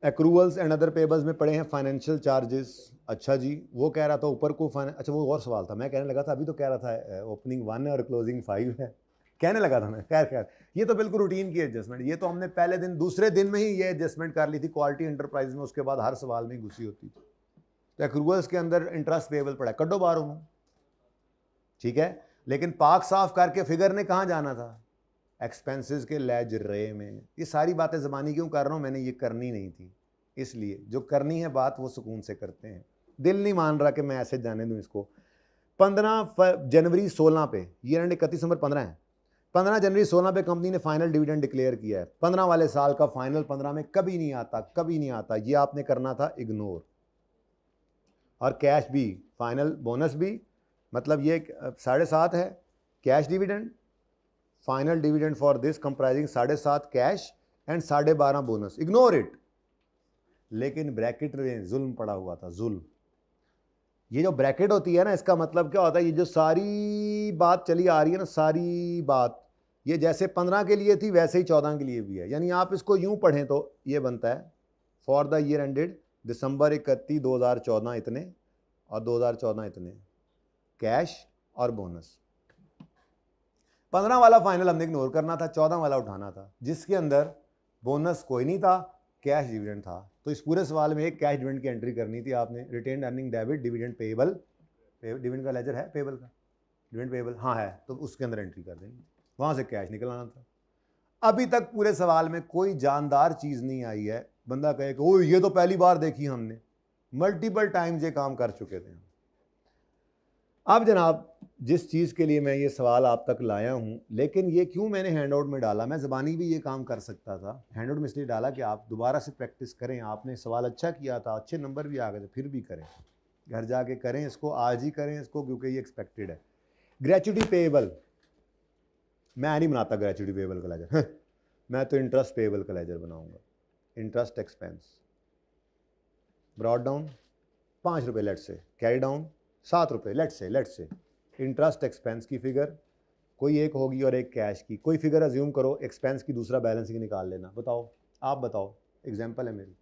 एक्रूवल्स एंड अदर पेबल्स में पड़े हैं फाइनेंशियल चार्जेस। अच्छा जी, वो कह रहा था ऊपर को अच्छा वो और सवाल था, मैं कहने लगा था अभी तो कह रहा था ओपनिंग 1 है और क्लोजिंग 5 है, कहने लगा था मैं। खैर ये तो बिल्कुल रूटीन की एडजस्टमेंट, ये तो हमने पहले दिन दूसरे दिन में ही ये एडजस्टमेंट कर ली थी क्वालिटी एंटरप्राइज में, उसके बाद हर सवाल में घुसी होती थी। तो एक्रूवल्स के अंदर इंटरेस्ट पेएबल पड़ा है, कड्डो बाहर हूँ। ठीक है, लेकिन पाक साफ करके फिगर ने कहाँ जाना था? एक्सपेंसेस के लेजरे में। ये सारी बातें ज़बानी क्यों कर रहा हूँ? मैंने ये करनी नहीं थी, इसलिए जो करनी है बात वो सुकून से करते हैं। दिल नहीं मान रहा कि मैं ऐसे जाने दूँ इसको। 15 जनवरी 16 पे, ये एंड 31 दिसंबर 15 है, 15 जनवरी 16 पे कंपनी ने फाइनल डिविडेंड डिक्लेयर किया है। 15 वाले साल का फाइनल 15 में कभी नहीं आता, कभी नहीं आता। ये आपने करना था इग्नोर। और कैश भी, फाइनल बोनस भी, मतलब ये 7.5 है cash dividend, final dividend for this comprising 7.5 cash and 12.5 bonus, ignore it. लेकिन ब्रैकेट में जुल्म पड़ा हुआ था, जुल्म। ये जो ब्रैकेट होती है ना, इसका मतलब क्या होता है? ये जो सारी बात चली आ रही है ना, सारी बात, ये जैसे 15 के लिए थी वैसे ही 14 के लिए भी है। यानी आप इसको यूं पढ़ें तो ये बनता है फॉर द ईयर एंडेड दिसंबर 31, 2014 इतने और 2014 इतने कैश और बोनस। 15 वाला फाइनल हमने इग्नोर करना था, 14 वाला उठाना था, जिसके अंदर बोनस कोई नहीं था, कैश डिविडेंड था। तो इस पूरे सवाल में एक कैश डिविडेंड की एंट्री करनी थी आपने। Retained earning debit, dividend payable, dividend का लेजर है, पेएबल का डिविडेंड पेएबल हाँ है, तो उसके अंदर एंट्री कर देंगे, वहाँ से कैश निकलाना था। अभी तक पूरे सवाल में कोई जानदार चीज़ नहीं आई है। बंदा कहे कि ओ ये तो पहली बार देखी हमने, मल्टीपल टाइम्स ये काम कर चुके थे। अब जनाब, जिस चीज़ के लिए मैं ये सवाल आप तक लाया हूँ, लेकिन ये क्यों मैंने हैंड आउट में डाला? मैं ज़बानी भी ये काम कर सकता था, हैंड आउट में इसलिए डाला कि आप दोबारा से प्रैक्टिस करें। आपने सवाल अच्छा किया था, अच्छे नंबर भी आ गए थे, फिर भी करें, घर जाके करें इसको, आज ही करें इसको, क्योंकि ये एक्सपेक्टेड है। ग्रेच्युटी पेएबल, मैं नहीं बनाता ग्रेच्युटी पेएबल का लेजर मैं तो इंटरेस्ट पेएबल का लेजर बनाऊंगा। इंटरेस्ट एक्सपेंस ब्रॉट डाउन 5 रुपये लेट से, कैरी डाउन 7 रुपये लेट से। इंटरेस्ट एक्सपेंस की फिगर कोई एक होगी और एक कैश की, कोई फिगर अज्यूम करो, एक्सपेंस की दूसरा बैलेंसिंग निकाल लेना। बताओ, आप बताओ, एग्जांपल है मेरी,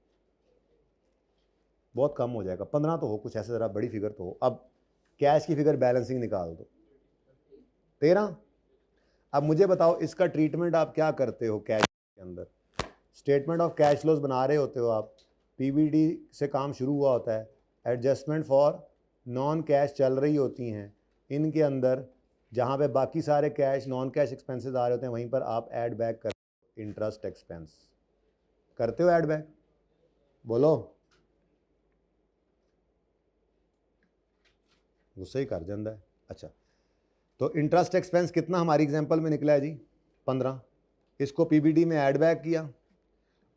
बहुत कम हो जाएगा, 15 तो हो, कुछ ऐसे ज़रा बड़ी फिगर तो हो। अब कैश की फिगर बैलेंसिंग निकाल दो, 13। अब मुझे बताओ इसका ट्रीटमेंट आप क्या करते हो? कैश के अंदर स्टेटमेंट ऑफ कैश फ्लोज बना रहे होते हो आप, पीबीडी से काम शुरू हुआ होता है, एडजस्टमेंट फॉर नॉन कैश चल रही होती हैं, इनके अंदर जहाँ पे बाकी सारे कैश नॉन कैश एक्सपेंसेस आ रहे होते हैं, वहीं पर आप ऐड बैक कर इंटरेस्ट एक्सपेंस करते हो, ऐड बैक, बोलो, गुस्से ही कर जाता है। अच्छा, तो इंटरेस्ट एक्सपेंस कितना हमारी एग्जांपल में निकला है जी? 15। इसको पीबीडी में ऐड बैक किया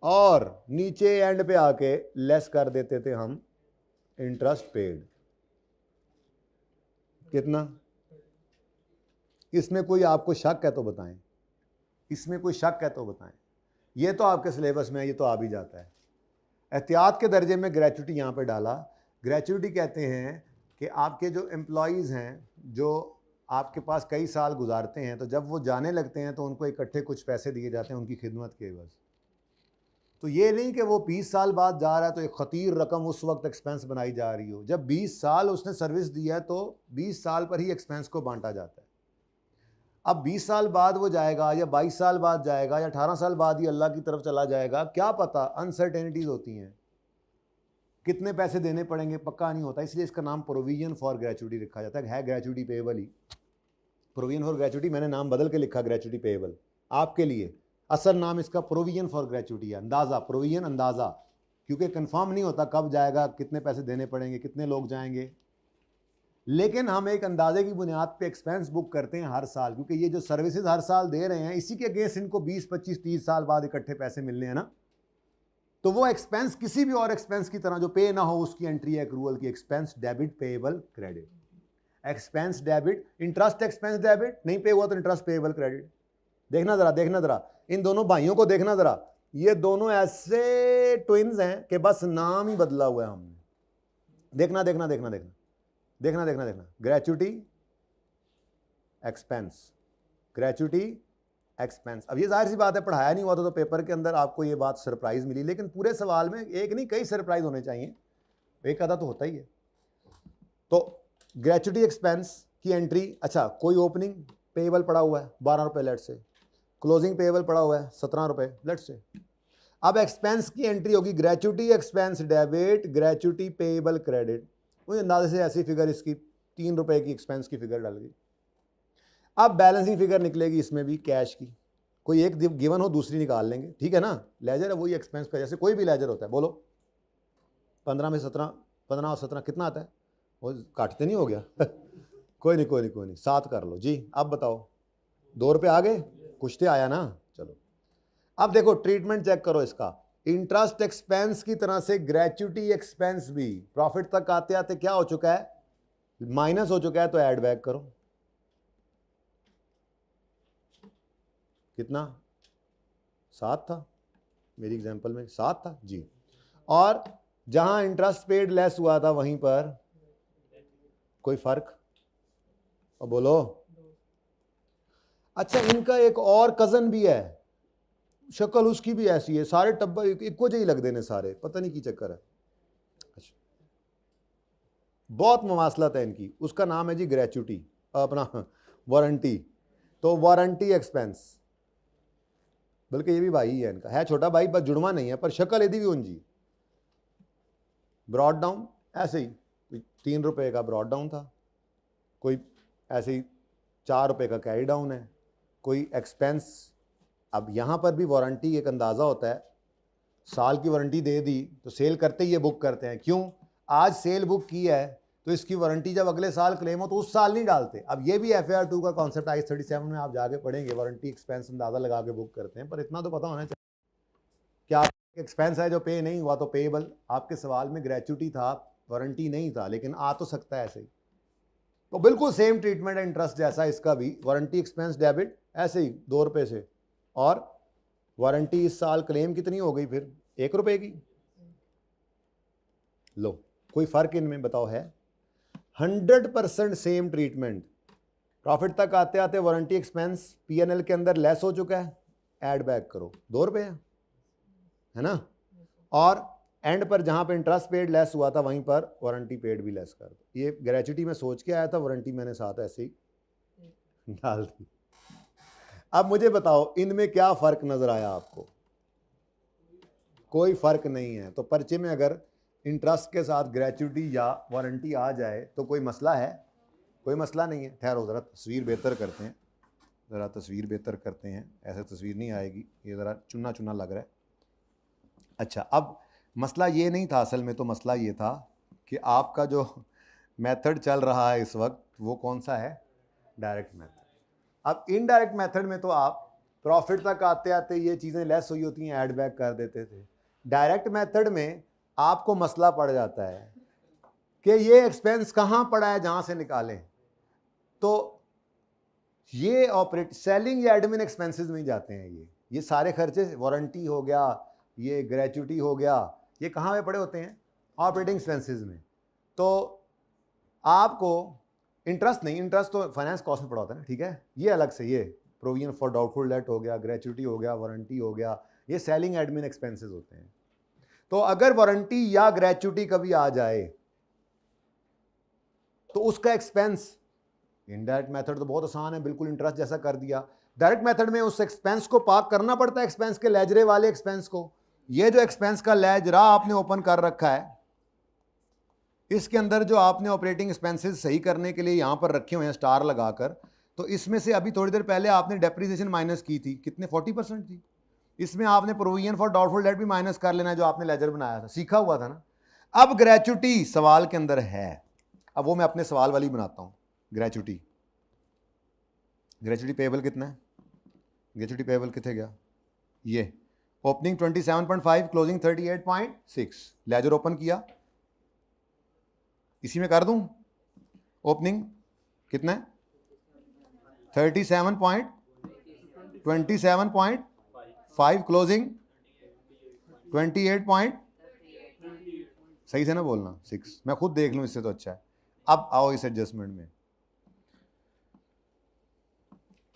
और नीचे एंड पे आके लेस कर देते थे हम इंटरेस्ट पेड। कितना? इसमें कोई आपको शक है तो बताएं, इसमें कोई शक है तो बताएं। ये तो आपके सिलेबस में है, ये तो आ भी जाता है। एहतियात के दर्जे में ग्रेच्युटी यहाँ पे डाला। ग्रेच्युटी कहते हैं कि आपके जो एम्प्लॉयज़ हैं, जो आपके पास कई साल गुजारते हैं, तो जब वो जाने लगते हैं तो उनको इकट्ठे कुछ पैसे दिए जाते हैं उनकी खिदमत के एवज़। तो ये नहीं कि वो 20 साल बाद जा रहा है तो एक ख़तीर रकम उस वक्त एक्सपेंस बनाई जा रही हो। जब 20 साल उसने सर्विस दिया है तो 20 साल पर ही एक्सपेंस को बांटा जाता है। अब 20 साल बाद वो जाएगा या 22 साल बाद जाएगा या 18 साल बाद ही अल्लाह की तरफ चला जाएगा, क्या पता, अनसर्टेनिटीज़ होती हैं, कितने पैसे देने पड़ेंगे पक्का नहीं होता। इसलिए इसका नाम प्रोविजन फॉर ग्रेच्युटी रखा जाता है gratuity payable he. Provision for gratuity मैंने नाम बदल के लिखा ग्रेच्युटी पेएबल आपके लिए, असल नाम इसका प्रोविजन फॉर ग्रेच्युटी है, अंदाज़ा, प्रोविजन अंदाज़ा, क्योंकि कंफर्म नहीं होता कब जाएगा, कितने पैसे देने पड़ेंगे, कितने लोग जाएंगे। लेकिन हम एक अंदाजे की बुनियाद पे एक्सपेंस बुक करते हैं हर साल, क्योंकि ये जो सर्विसेज हर साल दे रहे हैं इसी के अगेंस्ट इनको 20, 25, 30 साल बाद इकट्ठे पैसे मिलने हैं ना। तो वो एक्सपेंस किसी भी और एक्सपेंस की तरह जो पे ना हो उसकी एंट्री है एक्रूअल की, expense debit payable credit. Expense debit, interest expense debit, नहीं पे हुआ तो इंटरेस्ट पेएबल क्रेडिट। देखना ज़रा इन दोनों भाइयों को देखना ज़रा, ये दोनों ऐसे ट्विन्स हैं कि बस नाम ही बदला हुआ है हमने। देखना ग्रेच्युटी एक्सपेंस, ग्रेच्युटी एक्सपेंस। अब ये जाहिर सी बात है, पढ़ाया नहीं हुआ था तो पेपर के अंदर आपको ये बात सरप्राइज मिली, लेकिन पूरे सवाल में एक नहीं कई सरप्राइज होने चाहिए, एक आधा तो होता ही है। तो ग्रेच्युटी एक्सपेंस की एंट्री, अच्छा कोई ओपनिंग पेएबल पड़ा हुआ है 12 रुपये लेट से, क्लोजिंग पेएबल पड़ा हुआ है 17 रुपये लेट से। अब एक्सपेंस की एंट्री होगी gratuity expense debit, gratuity payable credit. मुझे अंदाजे से ऐसी फिगर इसकी 3 रुपये की एक्सपेंस की फिगर डल गई। अब बैलेंसिंग फिगर निकलेगी इसमें भी कैश की, कोई एक गिवन हो दूसरी निकाल लेंगे, ठीक है ना। लेजर है वही एक्सपेंस का, जैसे कोई भी लेजर होता है, बोलो 15 में 17, 15 और 17 कितना आता है, वो काटते नहीं हो गया कोई नहीं 7 कर लो जी। अब बताओ 2 रुपये आ गए, कुछ तो आया ना। चलो अब देखो ट्रीटमेंट चेक करो इसका, इंटरेस्ट एक्सपेंस की तरह से ग्रेच्युटी एक्सपेंस भी प्रॉफिट तक आते आते क्या हो चुका है, माइनस हो चुका है, तो ऐड बैक करो। कितना, 7 था मेरी एग्जांपल में, 7 था जी। और जहां इंटरेस्ट पेड लेस हुआ था वहीं पर कोई फर्क, और बोलो। अच्छा इनका एक और कजन भी है, शक्ल उसकी भी ऐसी है, सारे टब्बा इक्को ही लग देने सारे, पता नहीं की चक्कर है। अच्छा बहुत मवासलत है इनकी, उसका नाम है जी ग्रेच्युटी, अपना वारंटी। तो वारंटी एक्सपेंस, बल्कि ये भी भाई ही है इनका, है छोटा भाई बस जुड़वा नहीं है, पर शक्ल यदि भी उनजी। ब्रॉड डाउन ऐसे ही 3 रुपये का ब्रॉड डाउन था, कोई ऐसे ही 4 रुपये का कैरी डाउन है, कोई एक्सपेंस। अब यहाँ पर भी वारंटी एक अंदाज़ा होता है, साल की वारंटी दे दी तो सेल करते ही ये बुक करते हैं, क्यों, आज सेल बुक की है तो इसकी वारंटी जब अगले साल क्लेम हो तो उस साल नहीं डालते। अब ये भी FAR 2 का कॉन्सेप्ट IAS 37 में आप जाके पढ़ेंगे, वारंटी एक्सपेंस अंदाज़ा लगा के बुक करते हैं। पर इतना तो पता होना चाहिए कि आप एक्सपेंस है जो पे नहीं हुआ तो पेएबल, आपके सवाल में ग्रेच्युटी था, वारंटी नहीं था, लेकिन आ तो सकता है ऐसे ही। तो बिल्कुल सेम ट्रीटमेंट है इंटरेस्ट जैसा, इसका भी वारंटी एक्सपेंस डेबिट ऐसे ही 2 रुपये से, और वारंटी इस साल क्लेम कितनी हो गई फिर 1 रुपये की। लो कोई फर्क इनमें बताओ है, 100% सेम ट्रीटमेंट। प्रॉफिट तक आते आते वारंटी एक्सपेंस PNL के अंदर लेस हो चुका है, ऐड बैक करो, 2 रुपये है ना। और एंड पर जहां पे इंटरेस्ट पेड लेस हुआ था वहीं पर वारंटी पेड भी लेस कर दो। ये ग्रेच्युटी में सोच के आया था, वारंटी मैंने साथ ऐसे ही डाल दी। अब मुझे बताओ इनमें क्या फर्क नजर आया आपको, कोई फर्क नहीं है। तो पर्चे में अगर इंटरेस्ट के साथ ग्रेच्युटी या वारंटी आ जाए तो कोई मसला है, कोई मसला नहीं है। ठहरो ज़रा तस्वीर बेहतर करते हैं, ज़रा तस्वीर बेहतर करते हैं, ऐसे तस्वीर नहीं आएगी, ये ज़रा चुना चुना लग रहा है। अच्छा अब मसला ये नहीं था, असल में तो मसला ये था कि आपका जो मेथड चल रहा है इस वक्त वो कौन सा है, डायरेक्ट मेथड। अब इनडायरेक्ट मेथड में तो आप प्रॉफिट तक आते आते ये चीज़ें लेस हुई होती हैं, ऐड बैक कर देते थे। डायरेक्ट मेथड में आपको मसला पड़ जाता है कि ये एक्सपेंस कहाँ पड़ा है जहाँ से निकालें, तो ये ऑपरेट सेलिंग या एडमिन एक्सपेंसेस में जाते हैं। ये सारे खर्चे, वारंटी हो गया, ये ग्रेच्युटी हो गया, ये कहाँ में पड़े होते हैं, ऑपरेटिंग एक्सपेंसेस में। तो आपको इंटरेस्ट नहीं, इंटरेस्ट तो फाइनेंस कॉस्ट में पड़ा होता है ना, ठीक है, ये अलग से, ये प्रोविजन फॉर डाउटफुल डेट हो गया, ग्रेच्युटी हो गया, वारंटी हो गया, ये सेलिंग एडमिन एक्सपेंसेस होते हैं। तो अगर वारंटी या ग्रेच्युटी कभी आ जाए तो उसका एक्सपेंस, इनडायरेक्ट मेथड तो बहुत आसान है, बिल्कुल इंटरेस्ट जैसा कर दिया। डायरेक्ट मेथड में उस एक्सपेंस को पार्क करना पड़ता है, एक्सपेंस के लेजरे वाले एक्सपेंस को। ये जो एक्सपेंस का लेजरा आपने ओपन कर रखा है, इसके अंदर जो आपने ऑपरेटिंग एक्सपेंसेस सही करने के लिए यहां पर रखे हुए हैं स्टार लगाकर, तो इसमें से अभी थोड़ी देर पहले आपने डेप्रिसिएशन माइनस की थी, कितने 40% थी। इसमें आपने प्रोविजन फॉर डाउटफुल डेट भी माइनस कर लेना, जो आपने लेजर बनाया था, सीखा हुआ था ना। अब ग्रेच्युटी सवाल के अंदर है, अब वो मैं अपने सवाल वाली बनाता हूं। ग्रेच्युटी पेएबल कितना है, ग्रेच्युटी पेएबल कितने गया, ये ओपनिंग 27.5, क्लोजिंग 38.6, लेजर ओपन किया, इसी में कर दूं, ओपनिंग कितना है 27.5, क्लोजिंग 28. सही से ना बोलना 6, मैं खुद देख लूं इससे तो अच्छा है। अब आओ इस एडजस्टमेंट में,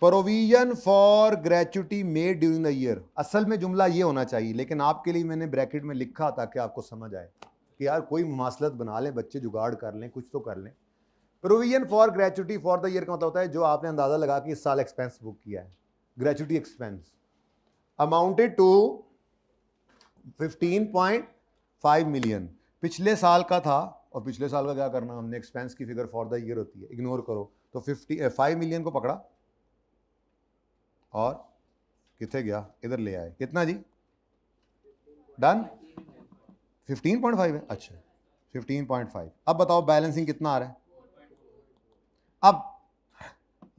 provision for gratuity made during the year. असल में जुमला ये होना चाहिए, लेकिन आपके लिए मैंने ब्रैकेट में लिखा ताकि आपको समझ आए कि यार कोई मुमासलत बना लें बच्चे, जुगाड़ कर लें, कुछ तो कर लें। Provision for gratuity for the year का मतलब होता है जो आपने अंदाजा लगा कि इस साल एक्सपेंस बुक किया है। Gratuity expense amounted to 15.5 million, पिछले साल का था, और पिछले साल का क्या करना हमने, एक्सपेंस की फिगर फॉर द ईयर होती है, इग्नोर करो। तो 5 मिलियन को पकड़ा, और कितने गया, इधर ले आए, कितना जी, डन, 15.5 है, अच्छा 15.5। अब बताओ बैलेंसिंग कितना आ रहा है। अब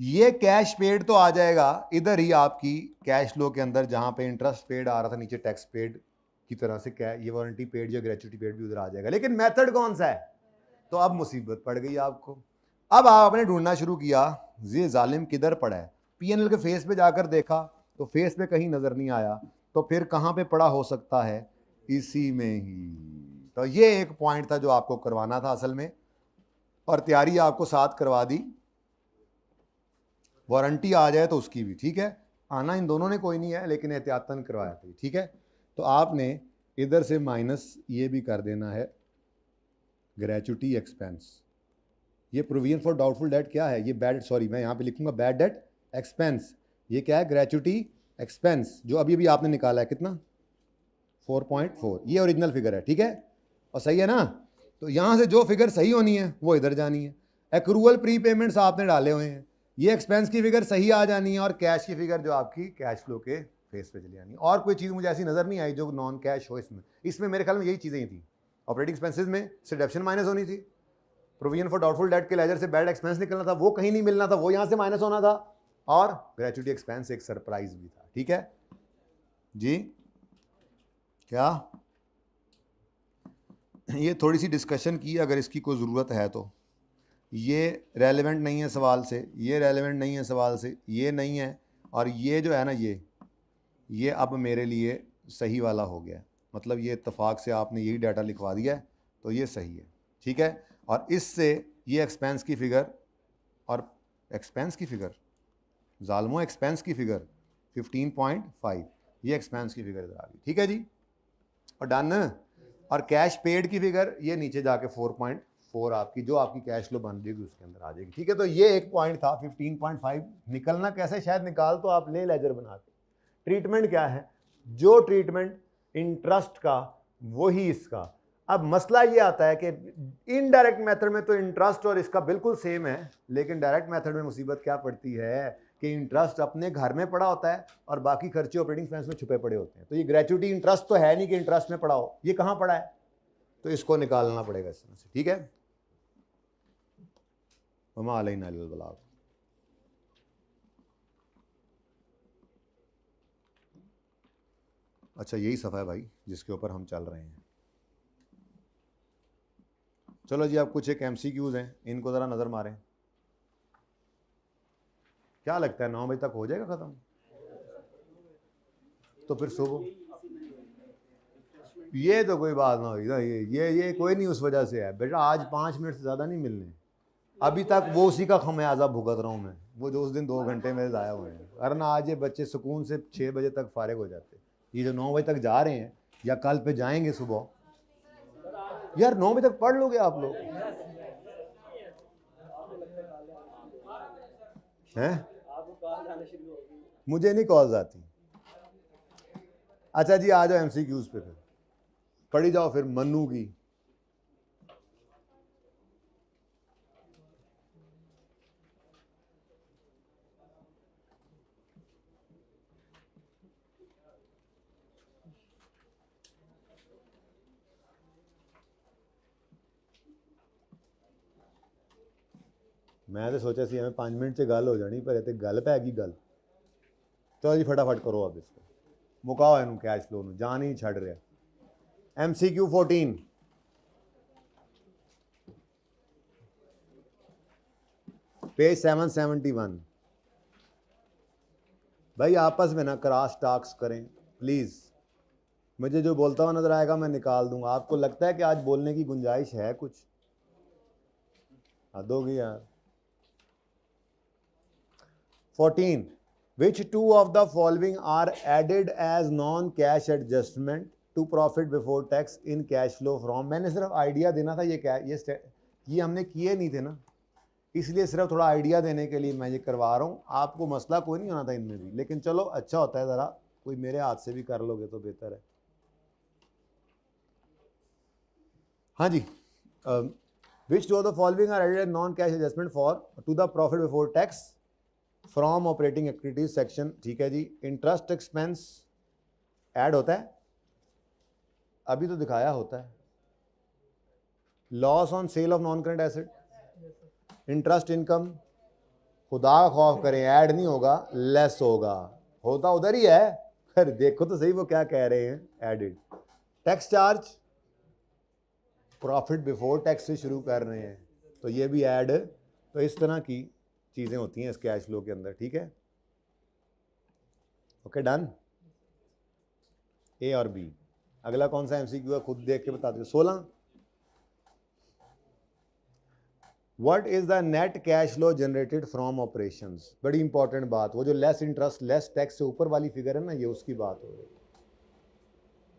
ये कैश पेड तो आ जाएगा इधर ही आपकी कैश फ्लो के अंदर, जहां पे इंटरेस्ट पेड आ रहा था नीचे टैक्स पेड की तरह से, क्या ये वारंटी पेड या ग्रेचुइटी पेड भी उधर आ जाएगा। लेकिन मेथड कौन सा है, तो अब मुसीबत पड़ गई आपको। अब आपने ढूंढना शुरू किया ये जालिम किधर पड़ा है। पीएनएल के फेस पे जाकर देखा तो फेस पे कहीं नजर नहीं आया, तो फिर कहां पे पड़ा हो सकता है, इसी में ही। तो ये एक पॉइंट था जो आपको करवाना था असल में, और तैयारी आपको साथ करवा दी। वारंटी आ जाए तो उसकी भी ठीक है, आना इन दोनों ने कोई नहीं है, लेकिन एहतियातन करवाया था, ठीक है। तो आपने इधर से माइनस ये भी कर देना है ग्रेचुटी एक्सपेंस। ये प्रोविजन फॉर डाउटफुल डेट क्या है, ये बैड, सॉरी मैं यहाँ पे लिखूंगा बैड डेट एक्सपेंस। ये क्या है, ग्रेचुटी एक्सपेंस, जो अभी अभी आपने निकाला है कितना 4.4, ये ओरिजिनल फिगर है, ठीक है, और सही है ना। तो यहाँ से जो फिगर सही होनी है वो इधर जानी है। एक्रूअल प्री पेमेंट्स आपने डाले हुए हैं, ये एक्सपेंस की फिगर सही आ जानी है, और कैश की फिगर जो आपकी कैश फ्लो के फेस पे चली जानी है। और कोई चीज़ मुझे ऐसी नज़र नहीं आई जो नॉन कैश हो इसमें मेरे ख्याल में यही चीज़ें ही थी। ऑपरेटिंग एक्सपेंसेस में से डिडक्शन माइनस होनी थी, प्रोविजन फॉर डाउटफुल डेट के लेजर से बैड एक्सपेंस निकलना था, वो कहीं नहीं मिलना था, वो यहाँ से माइनस होना था, और ग्रेचुटी एक्सपेंस एक सरप्राइज भी था, ठीक है जी। क्या ये थोड़ी सी डिस्कशन की, अगर इसकी कोई ज़रूरत है तो। ये रेलेवेंट नहीं है सवाल से, ये रेलेवेंट नहीं है सवाल से, ये नहीं है, और ये जो है ना ये अब मेरे लिए सही वाला हो गया, मतलब ये इत्तेफाक से आपने यही डाटा लिखवा दिया है, तो ये सही है, ठीक है। और इससे ये एक्सपेंस की फिगर, और एक्सपेंस की फिगर जालमो, एक्सपेंस की फिगर 15.5, ये एक्सपेंस की फिगर इधर आ गई, ठीक है जी, और डन। और कैश पेड की फिगर ये नीचे जाके 4.4 आपकी, जो आपकी कैश फ्लो बन जाएगी उसके अंदर आ जाएगी, ठीक है। तो ये एक पॉइंट था 15.5। निकलना कैसे, शायद निकाल तो आप ले लेजर बना के। ट्रीटमेंट क्या है, जो ट्रीटमेंट इंटरेस्ट का वही इसका। अब मसला ये आता है कि इनडायरेक्ट मेथड में तो इंटरेस्ट और इसका बिल्कुल सेम है, लेकिन डायरेक्ट मेथड में मुसीबत क्या पड़ती है कि इंटरेस्ट अपने घर में पड़ा होता है और बाकी खर्चे ऑपरेटिंग एक्सपेंस में छुपे पड़े होते हैं। तो ये ग्रेचुटी इंटरेस्ट तो है नहीं कि इंटरेस्ट में पड़ा हो, ये कहाँ पड़ा है, तो इसको निकालना पड़ेगा इस तरह से, ठीक है। वमा अलैना इल्लल बलाग। अच्छा यही सफ़ा है भाई जिसके ऊपर हम चल रहे हैं। चलो जी, अब कुछ एक MCQs हैं, इनको ज़रा नज़र मारें। क्या लगता है 9 बजे तक हो जाएगा ख़त्म? तो फिर सुबह, ये तो कोई बात ना हुई ना, ये कोई नहीं उस वजह से है बेटा, आज 5 मिनट से ज़्यादा नहीं मिलने। अभी तक वो उसी का खमियाजा भुगत रहा हूँ मैं, वो जो उस दिन 2 घंटे मेरे ज़ाया हुए हैं। अरे ना आज ये बच्चे सुकून से 6 बजे तक फारिग हो जाते, ये जो 9 बजे तक जा रहे हैं या कल पे जाएंगे सुबह, यार 9 बजे तक पढ़ लोगे आप लोग हैं? मुझे नहीं कॉल्स आती। अच्छा जी आ जाओ MCQs पे, फिर पढ़ी जाओ फिर मन्नू की। मैं तो सोचा सी हमें 5 मिनट से गल हो जानी, पर इतने गल पैगी गल। चलो जी फटाफट करो अब इसको, मुकाओ इनू कैश फ्लो नू, जान ही छड़ रहा। MCQ 14, page 771। भाई आपस में ना क्रॉस टॉक्स करें प्लीज़, मुझे जो बोलता हुआ नजर आएगा मैं निकाल दूंगा। आपको लगता है कि आज बोलने की गुंजाइश है कुछ? हद होगी यार। 14, which two of the following are added as non-cash adjustment to profit before tax in cash flow from? मैंने सिर्फ आइडिया देना था, ये हमने किए नहीं थे ना, इसलिए सिर्फ थोड़ा आइडिया देने के लिए मैं ये करवा रहा हूँ। आपको मसला कोई नहीं होना था इनमें भी, लेकिन चलो अच्छा होता है ज़रा कोई मेरे हाथ से भी कर लोगे तो बेहतर है। हाँ जी, which two of the following are added as non-cash adjustment for to the profit before tax from operating activities section, ठीक है जी। इंटरेस्ट एक्सपेंस ऐड होता है, अभी तो दिखाया होता है। Loss on sale of non current asset, interest income, खुदा का खौफ करें ऐड नहीं होगा, लेस होगा, होता उधर ही है। फिर देखो तो सही वो क्या कह रहे हैं, added. Tax charge, profit before tax से शुरू कर रहे हैं तो ये भी ऐड। तो इस तरह की चीज़ें होती हैं इस कैश फ्लो के अंदर, ठीक है। Okay done. ए और बी। अगला कौन सा एमसीक्यू है, खुद देख के बता दो। 16, what is the net cash flow generated from operations. बड़ी इंपॉर्टेंट बात, वो जो लेस इंटरेस्ट लेस टैक्स से ऊपर वाली फिगर है ना, ये उसकी बात हो रही है।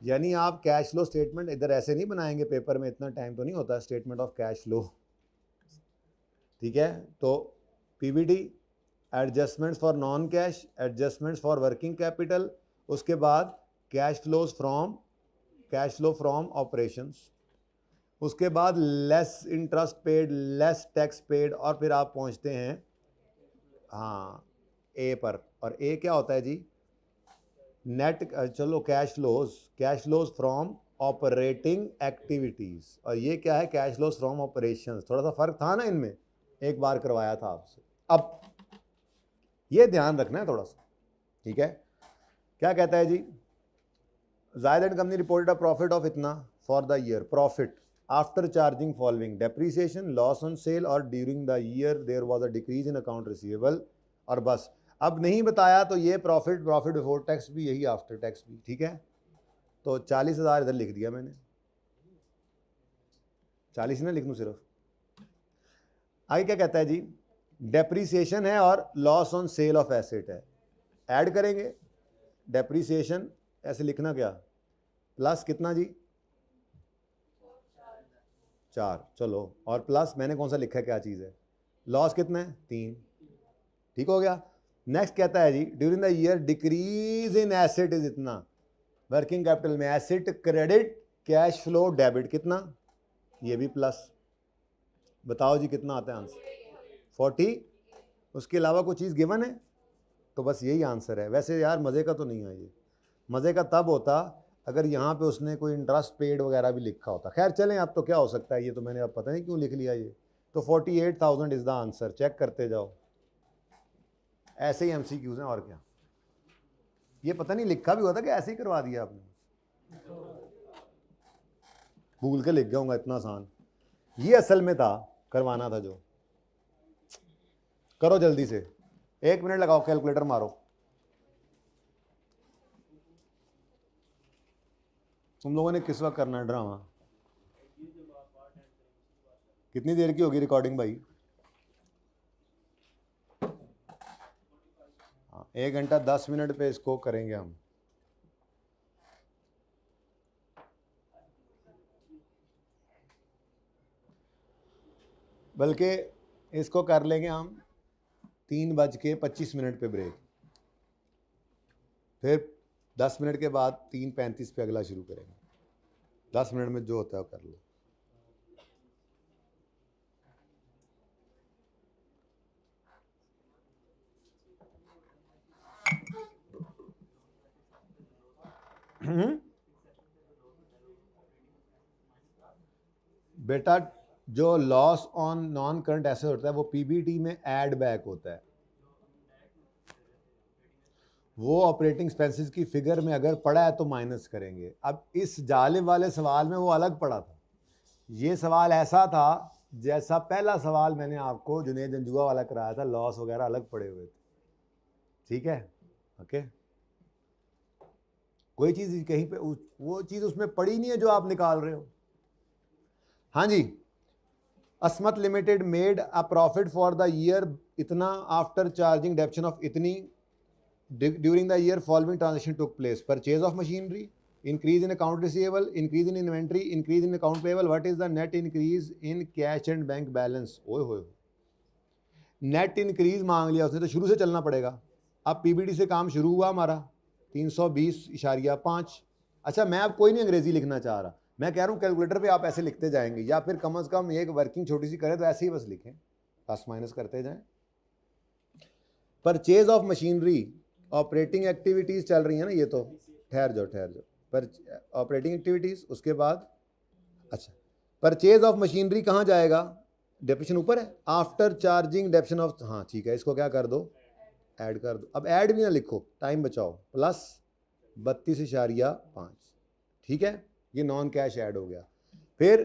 यानी आप कैश फ्लो स्टेटमेंट इधर ऐसे नहीं बनाएंगे पेपर में, इतना टाइम तो नहीं होता स्टेटमेंट ऑफ कैश फ्लो, ठीक है। तो PBT, adjustments for non cash, adjustments for working capital, उसके बाद कैश फ्लो फ्रॉम ऑपरेशंस, उसके बाद less interest paid, less tax paid, और फिर आप पहुंचते हैं हाँ ए पर। और ए क्या होता है जी, नेट, चलो cash flows from operating activities, और ये क्या है, कैश फ्लोज फ्रॉम ऑपरेशंस। थोड़ा सा फर्क था ना इनमें, एक बार करवाया था आपसे। अब ये ध्यान रखना है थोड़ा सा, ठीक है। क्या कहता है जी, Zaid and company reported a profit of इतना for the year, profit after charging following depreciation, loss on sale, और during the year there was a decrease in account receivable, और बस। अब नहीं बताया तो ये प्रॉफिट बिफोर टैक्स भी, यही आफ्टर टैक्स भी, ठीक है। तो 40,000 इधर लिख दिया मैंने, 40 ना लिख दूँ सिर्फ। आगे क्या कहता है जी, डेप्रीसिएशन है और loss on sale of asset है, ऐड करेंगे। डेप्रीसिएशन ऐसे लिखना क्या, प्लस कितना जी 4, चलो, और प्लस मैंने कौन सा लिखा है, क्या चीज़ है, लॉस कितना है 3, ठीक हो गया। नेक्स्ट कहता है जी, during the year decrease in asset is इतना, वर्किंग कैपिटल में asset credit, cash flow debit कितना, ये भी प्लस। बताओ जी कितना आता है आंसर, 40। उसके अलावा कोई चीज़ गिवन है तो बस यही आंसर है। वैसे यार मज़े का तो नहीं है ये, मज़े का तब होता अगर यहाँ पे उसने कोई इंटरेस्ट पेड वगैरह भी लिखा होता। खैर चलें, अब तो क्या हो सकता है, ये तो मैंने अब पता नहीं क्यों लिख लिया ये। तो 48,000 इज़ द आंसर, चेक करते जाओ। ऐसे ही एमसीक्यूज हैं, और क्या। ये पता नहीं लिखा भी हुआ था कि ऐसे ही करवा दिया आपने, भूल के लिख गया हूँगा, इतना आसान। ये असल में था, करवाना था जो। करो जल्दी से, 1 मिनट लगाओ, कैलकुलेटर मारो। तुम लोगों ने किस वक्त करना है ड्रामा, कितनी देर की होगी रिकॉर्डिंग भाई? 1 घंटा 10 मिनट पे इसको करेंगे हम। बल्कि इसको कर लेंगे हम 3:25 पे ब्रेक, फिर 10 मिनट के बाद 3:35 पे अगला शुरू करेंगे। 10 मिनट में जो होता है वो कर लो। बेटा जो loss on non current asset होता है वो पीबीटी में ऐड बैक होता है। वो ऑपरेटिंग एक्सपेंसेस की फिगर में अगर पड़ा है तो माइनस करेंगे। अब इस जालिब वाले सवाल में वो अलग पड़ा था। ये सवाल ऐसा था जैसा पहला सवाल मैंने आपको जुनेद जंजुआ वाला कराया था, लॉस वगैरह अलग पड़े हुए थे, ठीक है। ओके, कोई चीज़ कहीं पे वो चीज़ उसमें पड़ी नहीं है जो आप निकाल रहे हो। हाँ जी, Asmat limited made a profit for the year इतना आफ्टर चार्जिंग डेप्शन ऑफ इतनी during the year following transaction took place, purchase of machinery, increase in account receivable, increase in inventory, increase in account payable. What is the net increase in cash and bank balance? ओए होए, net increase मांग लिया उसने तो शुरू से चलना पड़ेगा। अब पीबीटी से काम शुरू हुआ हमारा 320.5। अच्छा, मैं अब कोई नहीं अंग्रेजी लिखना चाह रहा, मैं कह रहा हूँ कैलकुलेटर पे आप ऐसे लिखते जाएंगे, या फिर कम से कम एक वर्किंग छोटी सी करें तो ऐसे ही बस लिखें, प्लस माइनस करते जाएं। Purchase of machinery, operating activities चल रही हैं ना, ये तो ठहर जाओ पर ऑपरेटिंग एक्टिविटीज़, उसके बाद अच्छा परचेज ऑफ मशीनरी कहाँ जाएगा, डेप्रेशन ऊपर है, आफ्टर चार्जिंग डेप्रेशन ऑफ, हाँ ठीक है, इसको क्या कर दो, ऐड कर दो। अब ऐड भी ना लिखो, टाइम बचाओ, प्लस 32.5, ठीक है, ये नॉन कैश ऐड हो गया। फिर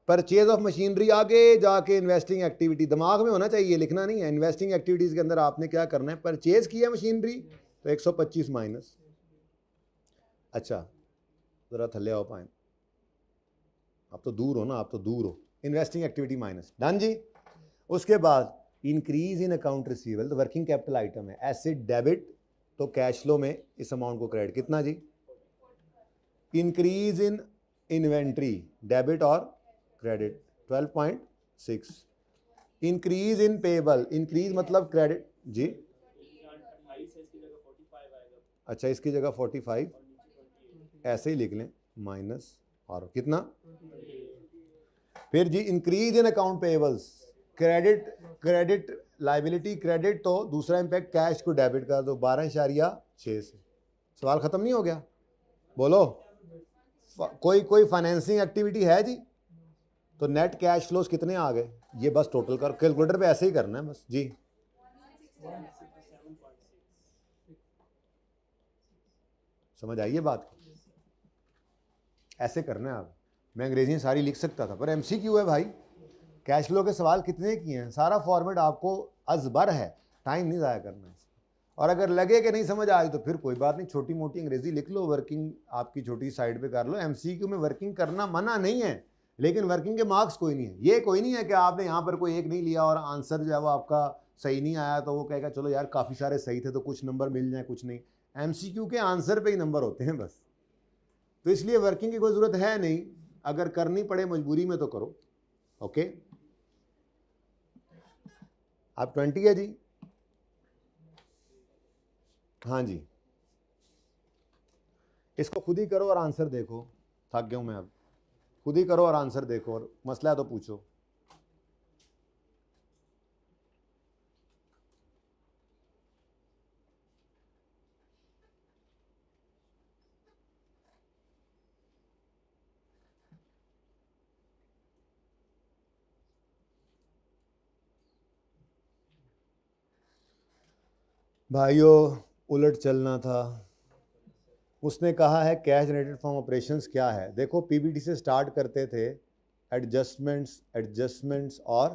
परचेज ऑफ मशीनरी, आगे जाके इन्वेस्टिंग एक्टिविटी, दिमाग में होना चाहिए, लिखना नहीं है। इन्वेस्टिंग एक्टिविटीज़ के अंदर आपने क्या करना है, परचेज किया मशीनरी तो 125 माइनस, अच्छा ज़रा थल्ले आओ पाए, आप तो दूर हो ना, आप तो दूर हो, इन्वेस्टिंग एक्टिविटी माइनस, डन जी। उसके बाद इंक्रीज इन अकाउंट रिसीवेबल, तो वर्किंग कैपिटल आइटम है, एसेट डेबिट, तो कैश फ्लो में इस अमाउंट को क्रेडिट, कितना जी, इंक्रीज इन इन्वेंट्री, डेबिट और credit 12.6, increase in payable, increase मतलब क्रेडिट जी, अच्छा इसकी जगह 45 ऐसे ही लिख लें, माइनस और कितना, फिर जी increase in account payables, credit liability credit, तो दूसरा इंपैक्ट कैश को डेबिट कर दो 12.6 से। सवाल खत्म नहीं हो गया, बोलो कोई फाइनेंसिंग एक्टिविटी है जी, तो नेट कैश फ्लोज कितने आ गए, ये बस टोटल कर, कैलकुलेटर पे ऐसे ही करना है बस जी। समझ आइए बात, ऐसे करना है आप। मैं अंग्रेजी सारी लिख सकता था, पर एमसीक्यू है भाई, कैश फ्लो के सवाल कितने किए हैं, सारा फॉर्मेट आपको अजबर है, टाइम नहीं ज़ाया करना है। और अगर लगे कि नहीं समझ आई तो फिर कोई बात नहीं, छोटी मोटी अंग्रेजी लिख लो, वर्किंग आपकी छोटी साइड पे कर लो। एमसीक्यू में वर्किंग करना मना नहीं है, लेकिन वर्किंग के मार्क्स कोई नहीं है। ये कोई नहीं है कि आपने यहाँ पर कोई एक नहीं लिया और आंसर जो है वो आपका सही नहीं आया तो वो कहेगा चलो यार काफ़ी सारे सही थे तो कुछ नंबर मिल जाए, कुछ नहीं। एमसीक्यू के आंसर पे ही नंबर होते हैं बस, तो इसलिए वर्किंग की कोई ज़रूरत है नहीं, अगर करनी पड़े मजबूरी में तो करो। ओके, आप 20 है जी, हाँ जी, इसको खुद ही करो और आंसर देखो, थक गया हूँ मैं अब, खुद ही करो और आंसर देखो, और मसला है तो पूछो। भाइयों उलट चलना था, उसने कहा है कैश जनरेटेड फ्रॉम ऑपरेशंस क्या है। देखो पीबीटी से स्टार्ट करते थे, एडजस्टमेंट्स और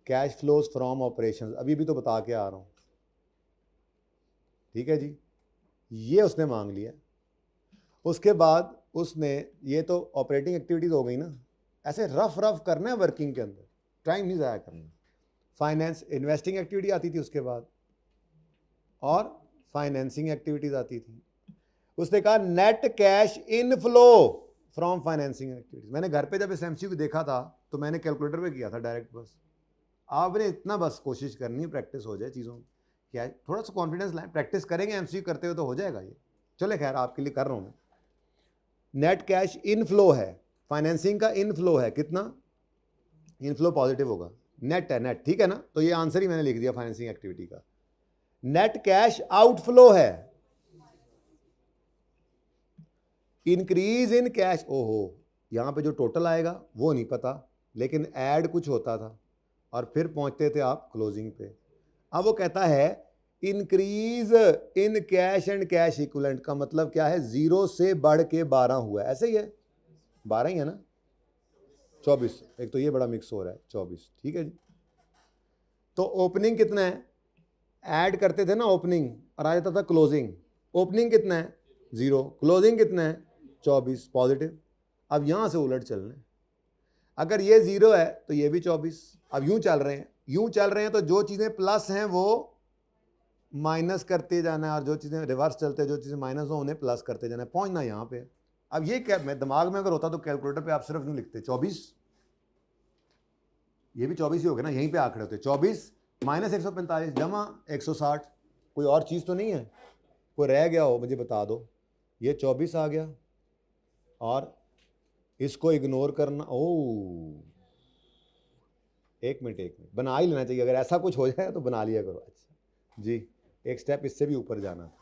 कैश फ्लोज फ्रॉम ऑपरेशंस, अभी भी तो बता के आ रहा हूँ, ठीक है जी, ये उसने मांग लिया। उसके बाद उसने, ये तो ऑपरेटिंग एक्टिविटीज़ हो गई ना, ऐसे रफ करना है वर्किंग के अंदर, टाइम नहीं ज़ाया करना। फाइनेंस इन्वेस्टिंग एक्टिविटी आती थी उसके बाद, और फाइनेंसिंग एक्टिविटीज़ आती थी। उसने कहा net cash inflow from financing activities. मैंने घर पे जब इस एमसीक्यू देखा था तो मैंने कैलकुलेटर पे किया था डायरेक्ट, बस आपने इतना बस कोशिश करनी है, प्रैक्टिस हो जाए चीज़ों, क्या है थोड़ा सा कॉन्फिडेंस लाएं, प्रैक्टिस करेंगे एमसीक्यू करते हुए तो हो जाएगा ये। चले खैर आपके लिए कर रहा हूँ मैं। नेट कैश इनफ्लो है, फाइनेंसिंग का इनफ्लो है, कितना इनफ्लो पॉजिटिव होगा, नेट है, नेट ठीक है ना, तो ये आंसर ही मैंने लिख दिया फाइनेंसिंग एक्टिविटी का। नेट कैश आउटफ्लो है, इंक्रीज इन कैश, ओहो यहाँ पे जो टोटल आएगा वो नहीं पता, लेकिन ऐड कुछ होता था और फिर पहुंचते थे आप क्लोजिंग पे। अब वो कहता है increase in cash and cash equivalent, का मतलब क्या है, 0 से बढ़ के 12 हुआ है, ऐसे ही है, 12 ही है ना, 24, एक तो ये बड़ा मिक्स हो रहा है, 24, ठीक है जी। तो ओपनिंग कितना है, ऐड करते थे ना ओपनिंग और आ जाता था क्लोजिंग, ओपनिंग कितना है 0, क्लोजिंग कितना है 24 पॉजिटिव। अब यहाँ से उलट चलना है, अगर ये 0 है तो ये भी 24। अब यूँ चल रहे हैं तो जो चीज़ें प्लस हैं वो माइनस करते जाना है, और जो चीज़ें रिवर्स चलते हैं, जो चीज़ें माइनस हो उन्हें प्लस करते जाना है, पहुँचना यहाँ पे। अब ये क्या, मैं दिमाग में अगर होता तो कैलकुलेटर पे आप सिर्फ यूँ लिखते 24, ये भी 24 ही हो गया ना, यहीं पे आंकड़े होते 24 माइनस 145 जमा 160, कोई और चीज़ तो नहीं है, कोई रह गया हो मुझे बता दो। ये 24 आ गया और इसको इग्नोर करना, ओ एक मिनट बना ही लेना चाहिए, अगर ऐसा कुछ हो जाए तो बना लिया करो। अच्छा जी, एक स्टेप इससे भी ऊपर जाना था।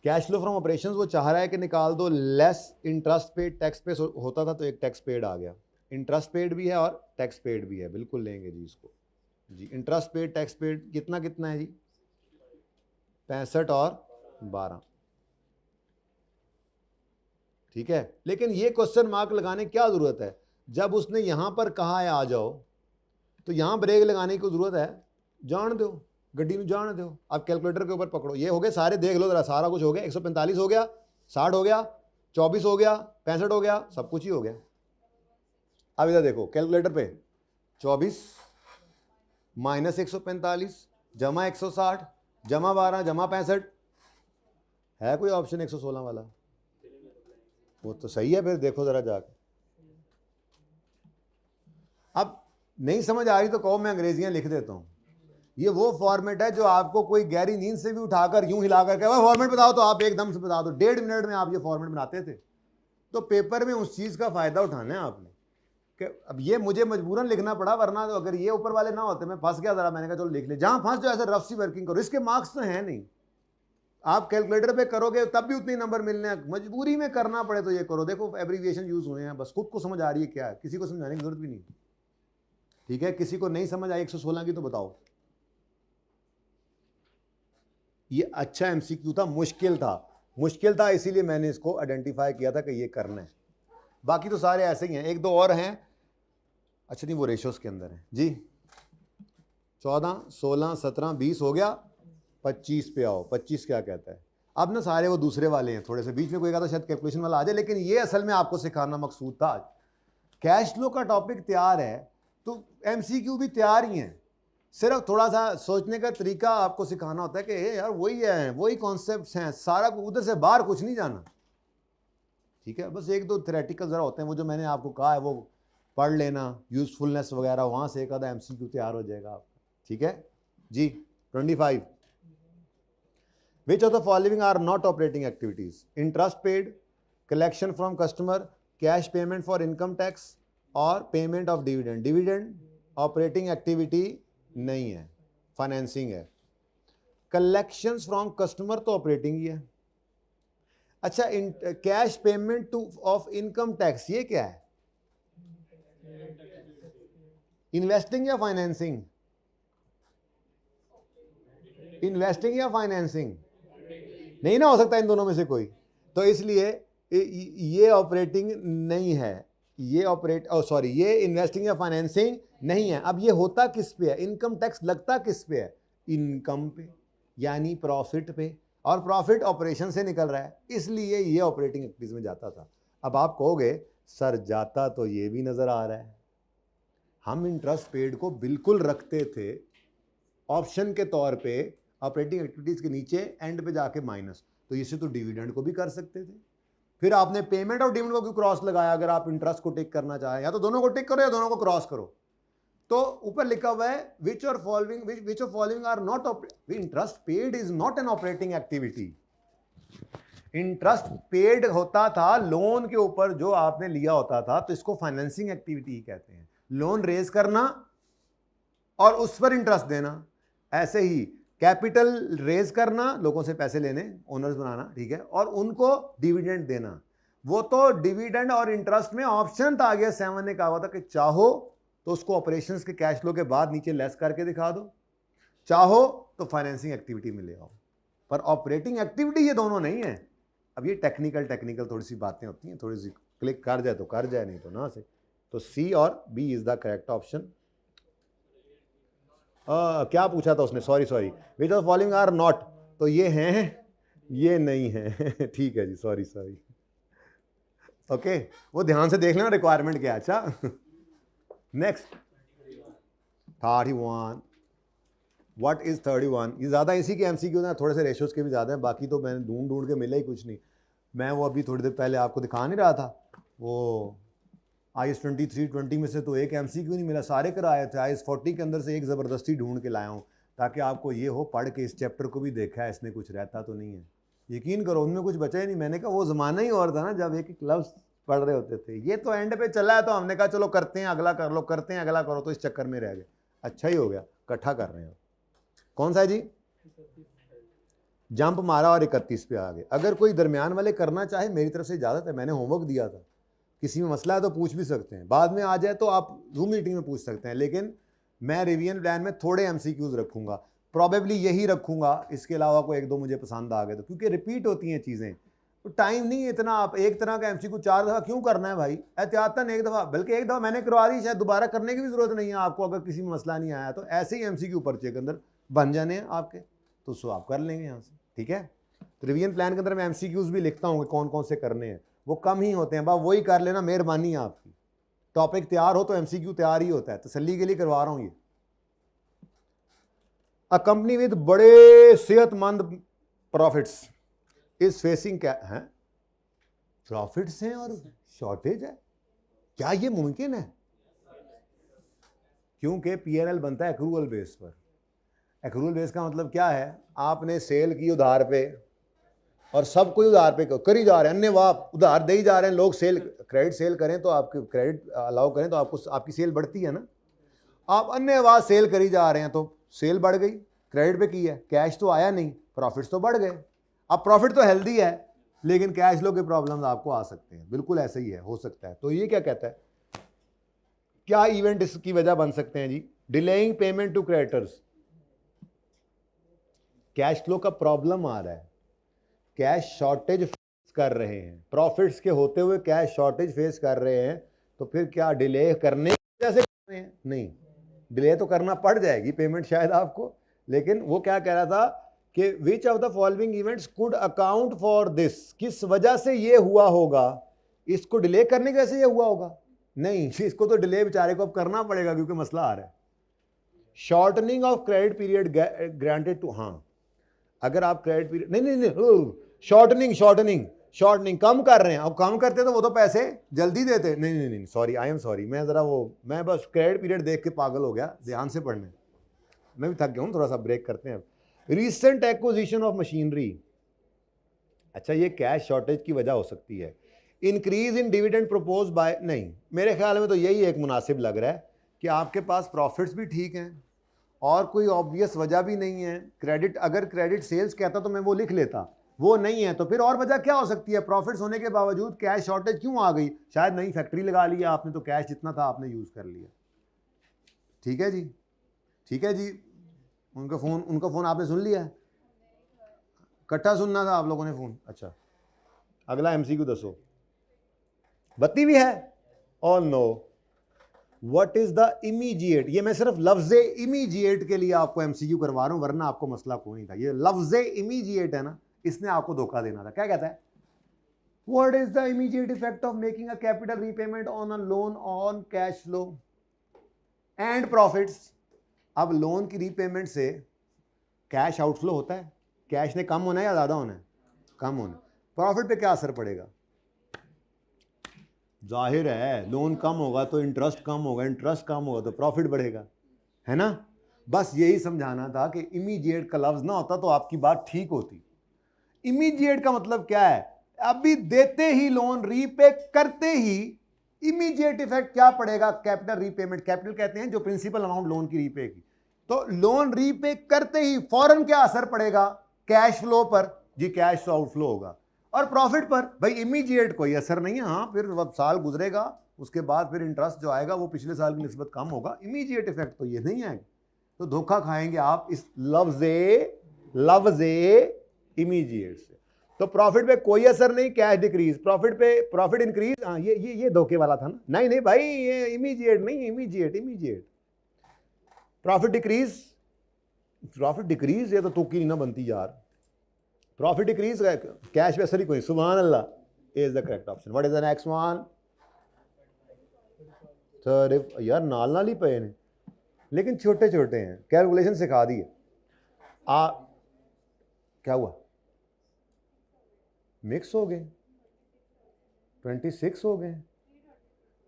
कैश फ्लो फ्रॉम ऑपरेशंस वो चाह रहा है कि निकाल दो लेस इंटरेस्ट पेड टैक्स पे होता था, तो एक टैक्स पेड आ गया, इंटरेस्ट पेड भी है और टैक्स पेड भी है, बिल्कुल लेंगे जी इसको। जी इंटरेस्ट पेड टैक्स पेड कितना कितना है जी, 65 और 12, ठीक है। लेकिन ये क्वेश्चन मार्क लगाने की क्या जरूरत है, जब उसने यहां पर कहा है आ जाओ, तो यहां ब्रेक लगाने की जरूरत है, जान दो गड्डी में, जान दो। अब कैलकुलेटर के ऊपर पकड़ो, ये हो गए सारे, देख लो जरा, सारा कुछ हो गया, 145 हो गया, 60 हो गया, 24 हो गया, 65 हो गया, सब कुछ ही हो गया। अब इधर देखो कैलकुलेटर पे, 24 माइनस 145 जमा 160 जमा 12 जमा 65, है कोई ऑप्शन 116 वाला? वो तो सही है, फिर देखो जरा जाके। अब नहीं समझ आ रही तो कहो मैं अंग्रेजियां लिख देता हूं। ये वो फॉर्मेट है जो आपको कोई गहरी नींद से भी उठाकर यूं हिला कर वह फॉर्मेट बताओ, तो आप एकदम से बता दो, 1.5 मिनट में आप ये फॉर्मेट बनाते थे। तो पेपर में उस चीज का फायदा उठाना है आपने, कि अब ये मुझे मजबूरन लिखना पड़ा, वरना तो अगर ये ऊपर वाले ना होते मैं फंस गया जरा, मैंने कहा चलो लिख ले, जहां फंस जाओ ऐसे रफ सी वर्किंग करो, इसके मार्क्स तो है नहीं, आप कैलकुलेटर पे करोगे तब भी उतने नंबर मिलने हैं, मजबूरी में करना पड़े तो ये करो। देखो एब्रीविएशन यूज हुए हैं, बस खुद को समझ आ रही है क्या है, किसी को समझाने की जरूरत भी नहीं, ठीक है। किसी को नहीं समझ आई 116 की तो बताओ। ये अच्छा एमसीक्यू था, मुश्किल था इसीलिए मैंने इसको आइडेंटिफाई किया था कि ये करना है, बाकी तो सारे ऐसे ही हैं, एक दो और हैं, अच्छा नहीं वो रेशोस के अंदर है जी। 14 16 17 20 हो गया, 25 पे आओ, 25 क्या कहता है। अब ना सारे वो दूसरे वाले हैं, थोड़े से बीच में कोई कहा था शायद कैलकुलेशन वाला आ जाए, लेकिन ये असल में आपको सिखाना मकसूद था। कैश फ्लो का टॉपिक तैयार है तो एमसीक्यू भी तैयार ही हैं, सिर्फ थोड़ा सा सोचने का तरीका आपको सिखाना होता है कि यार वही है, वही कॉन्सेप्ट्स हैं, सारा उधर से बाहर कुछ नहीं जाना, ठीक है। बस एक दो थ्योरेटिकल जरा होते हैं, वो जो मैंने आपको कहा है वो पढ़ लेना, यूजफुलनेस वगैरह, वहां से एक आधा एमसीक्यू तैयार हो जाएगा आपका, ठीक है जी। 25, which of the following are not operating activities? Interest paid, collection from customer, cash payment for income tax और payment of dividend। dividend operating activity नहीं है, फाइनेंसिंग है। कलेक्शंस फ्रॉम कस्टमर तो ऑपरेटिंग ही है। अच्छा, cash payment two of income tax ये क्या है, इन्वेस्टिंग या फाइनेंसिंग? इन्वेस्टिंग या फाइनेंसिंग? नहीं ना हो सकता इन दोनों में से कोई, तो इसलिए ये ऑपरेटिंग नहीं है, ये इन्वेस्टिंग या फाइनेंसिंग नहीं है। अब ये होता किस पे है, इनकम टैक्स लगता किस पे है, इनकम पे, यानी प्रॉफिट पे, और प्रॉफिट ऑपरेशन से निकल रहा है, इसलिए ये ऑपरेटिंग एक्टिविटीज में जाता था। अब आप कहोगे सर जाता तो ये भी नजर आ रहा है, हम इंटरेस्ट पेड को बिल्कुल रखते थे ऑप्शन के तौर पे ऑपरेटिंग एक्टिविटीज के नीचे, एंड पे जाके माइनस, तो इसे तो डिविडेंड को भी कर सकते थे। फिर आपने पेमेंट और डिविडेंड को क्यों क्रॉस लगाया? अगर आप इंटरेस्ट को टिक करना चाहें, या तो दोनों को टिक करो या दोनों को क्रॉस करो। तो ऊपर लिखा हुआ है which of following are not, interest paid is not an operating activity. Interest paid होता था लोन के ऊपर जो आपने लिया होता था, तो इसको फाइनेंसिंग एक्टिविटी ही कहते हैं। लोन रेज करना और उस पर इंटरेस्ट देना, ऐसे ही कैपिटल रेज करना, लोगों से पैसे लेने, ओनर्स बनाना, ठीक है, और उनको डिविडेंड देना। वो तो डिविडेंड और इंटरेस्ट में ऑप्शन था, आगे 7 ने कहा हुआ था कि चाहो तो उसको ऑपरेशंस के कैश फ्लो के बाद नीचे लेस करके दिखा दो, चाहो तो फाइनेंसिंग एक्टिविटी में ले आओ, पर ऑपरेटिंग एक्टिविटी ये दोनों नहीं है। अब ये टेक्निकल थोड़ी सी बातें होती हैं, थोड़ी सी क्लिक कर जाए तो कर जाए, नहीं तो ना से। तो सी और B is the correct option. क्या पूछा था उसने, sorry which of following are not, तो ये हैं, ये नहीं है ठीक है जी, सॉरी ओके, वो ध्यान से देख लेना रिक्वायरमेंट क्या है। अच्छा नेक्स्ट 31, व्हाट इज 31? ये ज़्यादा इसी के एमसीक्यू ना, थोड़े से रेशोज के भी ज़्यादा हैं, बाकी तो मैंने ढूंढ के मिला ही कुछ नहीं। मैं वो अभी थोड़ी देर पहले आपको दिखा नहीं रहा था, वो IAS 2320 में से तो एक एमसीक्यू नहीं मिला, सारे कराए थे। IAS 40 के अंदर से एक ज़बरदस्ती ढूंढ के लाया हूँ, ताकि आपको ये हो पढ़ के इस चैप्टर को भी देखा है इसने, कुछ रहता तो नहीं है। यकीन करो उनमें कुछ बचा ही नहीं। मैंने कहा वो ज़माना ही और था ना जब एक लफ्ज़ पढ़ रहे होते थे। ये तो एंड पे चला है, तो हमने कहा चलो करते हैं अगला कर लो, करते हैं अगला करो, तो इस चक्कर में रह गए। अच्छा ही हो गया, इकट्ठा कर रहे हैं। कौन सा है जी? जंप मारा और 31 पे आ गए। अगर कोई दरमियान वाले करना चाहे, मेरी तरफ से इजाज़त है, मैंने होमवर्क दिया था, किसी में मसला है तो पूछ भी सकते हैं, बाद में आ जाए तो आप जूम मीटिंग में पूछ सकते हैं, लेकिन मैं रिवीजन प्लान में थोड़े एमसीक्यूज रखूंगा, प्रॉबेबली यही रखूंगा, इसके अलावा कोई एक दो मुझे पसंद आ गए तो, क्योंकि रिपीट होती हैं चीज़ें, तो टाइम नहीं है इतना, आप एक तरह का एमसीक्यू 4 दफ़ा क्यों करना है भाई, एहतियातन एक दफ़ा, बल्कि एक दफ़ा मैंने करवा दी, शायद दोबारा करने की भी ज़रूरत नहीं है आपको, अगर किसी में मसला नहीं आया तो ऐसे ही एमसीक्यू पर्चे के अंदर बन जाने हैं आपके, तो उसको आप कर लेंगे यहाँ से, ठीक है। तो रिवीजन प्लान के अंदर मैं एमसीक्यूज भी लिखता हूँ कि कौन कौन से करने हैं, वो कम ही होते हैं, बस वही कर लेना, मेहरबानी है आपकी। टॉपिक तैयार हो तो एमसीक्यू तैयार ही होता है, तसल्ली के लिए करवा रहा हूँ ये। अ कंपनी विद बड़े सेहतमंद प्रॉफिट्स इज फेसिंग क्या है, प्रॉफिट्स हैं और शॉर्टेज है, क्या ये मुमकिन है? क्योंकि पीएनएल बनता है एक्रूअल बेस पर। एक्रूअल बेस का मतलब क्या है, आपने सेल की उधार पे और सब कोई उधार पे कर ही जा रहे हैं, अन्य वाप उधार दे ही जा रहे हैं लोग, सेल क्रेडिट सेल करें तो आपके क्रेडिट अलाउ करें तो आपको आपकी सेल बढ़ती है ना, आप अन्य वाप सेल करी जा रहे हैं तो सेल बढ़ गई, क्रेडिट पे की है, कैश तो आया नहीं, प्रॉफिट्स तो बढ़ गए। अब प्रॉफिट तो हेल्दी है लेकिन कैश फ्लो के प्रॉब्लम्स आपको आ सकते हैं, बिल्कुल ऐसा ही है, हो सकता है। तो ये क्या कहता है, क्या इवेंट इसकी वजह बन सकते हैं जी? Delaying payment to creditors, cash flow का प्रॉब्लम आ रहा है, कैश शॉर्टेज फेस कर रहे हैं, प्रॉफिट्स के होते हुए कैश शॉर्टेज फेस कर रहे हैं, तो फिर क्या डिले करने की वजह से कर रहे हैं? नहीं, डिले तो करना पड़ जाएगी पेमेंट शायद आपको, लेकिन वो क्या कह रहा था कि विच of the following events could account for this, किस वजह से ये हुआ होगा, इसको डिले करने की वजह से ये हुआ होगा? नहीं, इसको तो डिले बेचारे को अब करना पड़ेगा क्योंकि मसला आ रहा है। Shortening of credit period granted to, हाँ अगर आप क्रेडिट पीरियड नहीं शॉर्टनिंग कम कर रहे हैं, अब कम करते तो वो तो पैसे जल्दी देते, नहीं सॉरी, आई एम सॉरी, मैं जरा मैं बस क्रेडिट पीरियड देख के पागल हो गया, ध्यान से पढ़ने, मैं भी थक गया हूँ, थोड़ा सा ब्रेक करते हैं। रीसेंट एक्विजिशन ऑफ मशीनरी, अच्छा ये कैश शॉर्टेज की वजह हो सकती है। Increase in dividend propose by, नहीं मेरे ख्याल में तो यही एक मुनासिब लग रहा है कि आपके पास प्रॉफिट्स भी ठीक हैं और कोई ऑब्वियस वजह भी नहीं है, क्रेडिट, अगर क्रेडिट सेल्स कहता तो मैं वो लिख लेता, वो नहीं है, तो फिर और वजह क्या हो सकती है? प्रॉफिट्स होने के बावजूद कैश शॉर्टेज क्यों आ गई? शायद नई फैक्ट्री लगा लिया आपने तो कैश जितना था आपने यूज कर लिया। ठीक है जी, ठीक है जी, उनका फोन आपने सुन लिया है, इकट्ठा सुनना था आप लोगों ने फोन। अच्छा अगला एमसीक्यू दसो, बत्ती भी है और no, what is the immediate, ये मैं सिर्फ लफ्ज़े इमीडिएट के लिए आपको एमसीक्यू करवा रहा हूं, वरना आपको मसला कोई नहीं था, ये लफ्ज़े इमीडिएट है ना, इसने आपको धोखा देना था। क्या कहता है, what is the immediate effect of making a capital repayment on a loan on cash flow and profits. अब लोन की रीपेमेंट से कैश आउटफ्लो होता है, कैश ने कम होना है या ज़्यादा होना है? कम होना। प्रॉफिट पे क्या असर पड़ेगा? जाहिर है लोन कम होगा तो इंटरेस्ट कम होगा, इंटरेस्ट कम होगा तो प्रॉफिट बढ़ेगा, है ना। बस यही समझाना था कि इमीडिएट का लफ्ज़ ना होता तो आपकी बात ठीक होती। इमीडिएट का मतलब क्या है? अभी देते ही लोन रीपे करते ही इमीडिएट इफेक्ट क्या पड़ेगा? कैपिटल रीपेमेंट, कैपिटल कहते हैं जो प्रिंसिपल अमाउंट लोन की रीपे की, तो लोन रीपे करते ही फौरन क्या असर पड़ेगा? कैश फ्लो पर जी, कैश फ्लो आउटफ्लो होगा। और प्रॉफिट पर भाई इमीडिएट कोई असर नहीं है, हाँ फिर अब साल गुजरेगा उसके बाद फिर इंटरेस्ट जो आएगा वो पिछले साल की निस्बत कम होगा, इमीडिएट इफेक्ट तो ये नहीं आएगा। तो धोखा खाएंगे आप इस लफ्ज़े इमीडिएट से। तो प्रॉफिट पे कोई असर नहीं, कैश डिक्रीज, प्रॉफिट पे प्रॉफिट इंक्रीज, हाँ ये धोखे वाला था ना। नहीं भाई ये इमीडिएट नहीं, इमीडिएट प्रॉफिट डिक्रीज, ये तो तुक्की नहीं ना बनती यार। प्रॉफिट डिक्रीज, कैश पे असर ही कोई, सुभान अल्लाह is the correct option. What is the next one? Sir यार नाल ही पे ने लेकिन छोटे छोटे हैं, कैलकुलेशन सिखा दी है। क्या हुआ? मिक्स हो गए, 26 हो गए,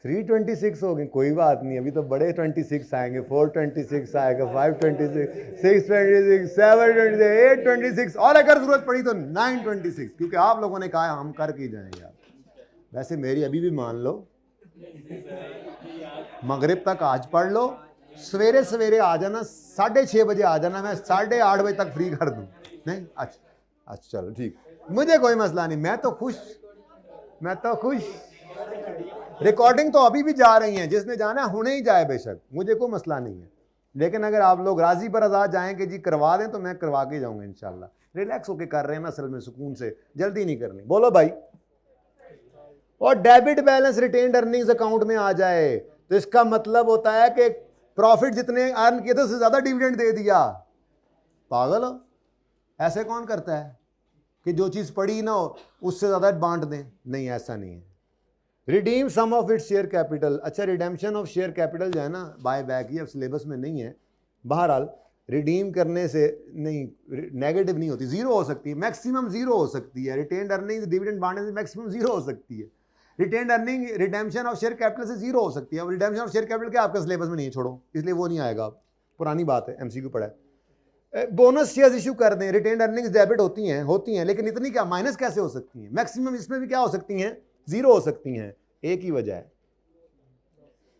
326 हो गए, कोई बात नहीं, अभी तो बड़े 26 आएंगे, 426 आएगा, 526, 626, 726, 826 और अगर जरूरत पड़ी तो 926, क्योंकि आप लोगों ने कहा हम कर के जाएंगे यार। वैसे मेरी अभी भी मान लो, मगरिब तक आज पढ़ लो, सवेरे सवेरे आ जाना, 6:30 बजे आ जाना, मैं 8:30 बजे तक फ्री कर दूं। नहीं, अच्छा चलो ठीक, मुझे कोई मसला नहीं, मैं तो खुश। रिकॉर्डिंग तो अभी भी जा रही है, जिसने जाना है हुणे ही जाए बेशक, मुझे कोई मसला नहीं है। लेकिन अगर आप लोग राजी पर आजाद जाएंगे जी करवा दें तो मैं करवा के जाऊंगा इंशाल्लाह। रिलैक्स होके कर रहे हैं ना असल में, सुकून से, जल्दी नहीं करनी। बोलो भाई। और debit balance retained earnings account में आ जाए तो इसका मतलब होता है कि प्रॉफिट जितने अर्न किए थे उससे ज्यादा डिविडेंड दे दिया। पागल हो? ऐसे कौन करता है कि जो चीज पड़ी ना हो उससे ज्यादा बांट दें? नहीं, ऐसा नहीं है। Redeem some of its share capital. अच्छा, रिडेम्पशन ऑफ शेयर कैपिटल जो है ना, बाय बैक, ये अब सिलेबस में नहीं है। बहरहाल रिडीम करने से नहीं, नेगेटिव नहीं होती, जीरो हो सकती है, मैक्सिमम जीरो हो सकती है। रिटेन्ड अर्निंग डिविडेंड बांटने से मैक्सिमम जीरो हो सकती है। Retained earning redemption of share capital से जीरो हो सकती है। अब रिडेम्पशन ऑफ शेयर कैपिटल क्या आपका सिलेबस में नहीं है, छोड़ो, इसलिए वो नहीं आएगा। पुरानी बात है, एमसीक्यू पढ़ा है। बोनस शेयर्स इशू कर दें, रिटेन्ड अर्निंग्स डेबिट होती हैं, लेकिन इतनी क्या माइनस कैसे हो सकती हैं? मैक्सिमम इसमें भी क्या हो सकती हैं? जीरो हो सकती हैं। एक ही वजह है,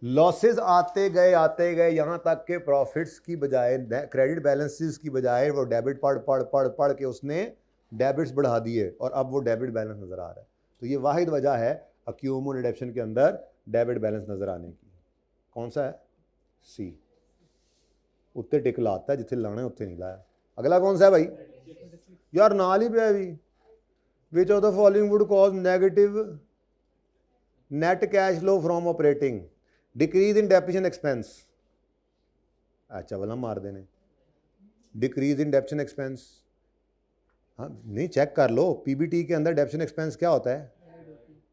लॉसेस आते गए यहां तक के प्रॉफिट्स की बजाय, क्रेडिट बैलेंसेस की बजाय वो डेबिट पढ़ के उसने डेबिट्स बढ़ा दिए और अब वो डेबिट बैलेंस नजर आ रहा है। तो ये वाहिद वजह है अक्यूमुल रिडक्शन के अंदर डेबिट बैलेंस नजर आने की। कौन सा है? सी। उत्ते टिक लाता है, जिथे लाना है उत्थे नहीं लाया। अगला कौन सा है भाई? यार नाल ही पे भी, विच of the following would cause negative net cash flow from operating? Decrease in depreciation expense. अच्छा वाला मार देने, डिक्रीज इन डेप्रिसिएशन एक्सपेंस। हाँ नहीं, चेक कर लो पीबीटी के अंदर डेप्रिसिएशन एक्सपेंस क्या होता है।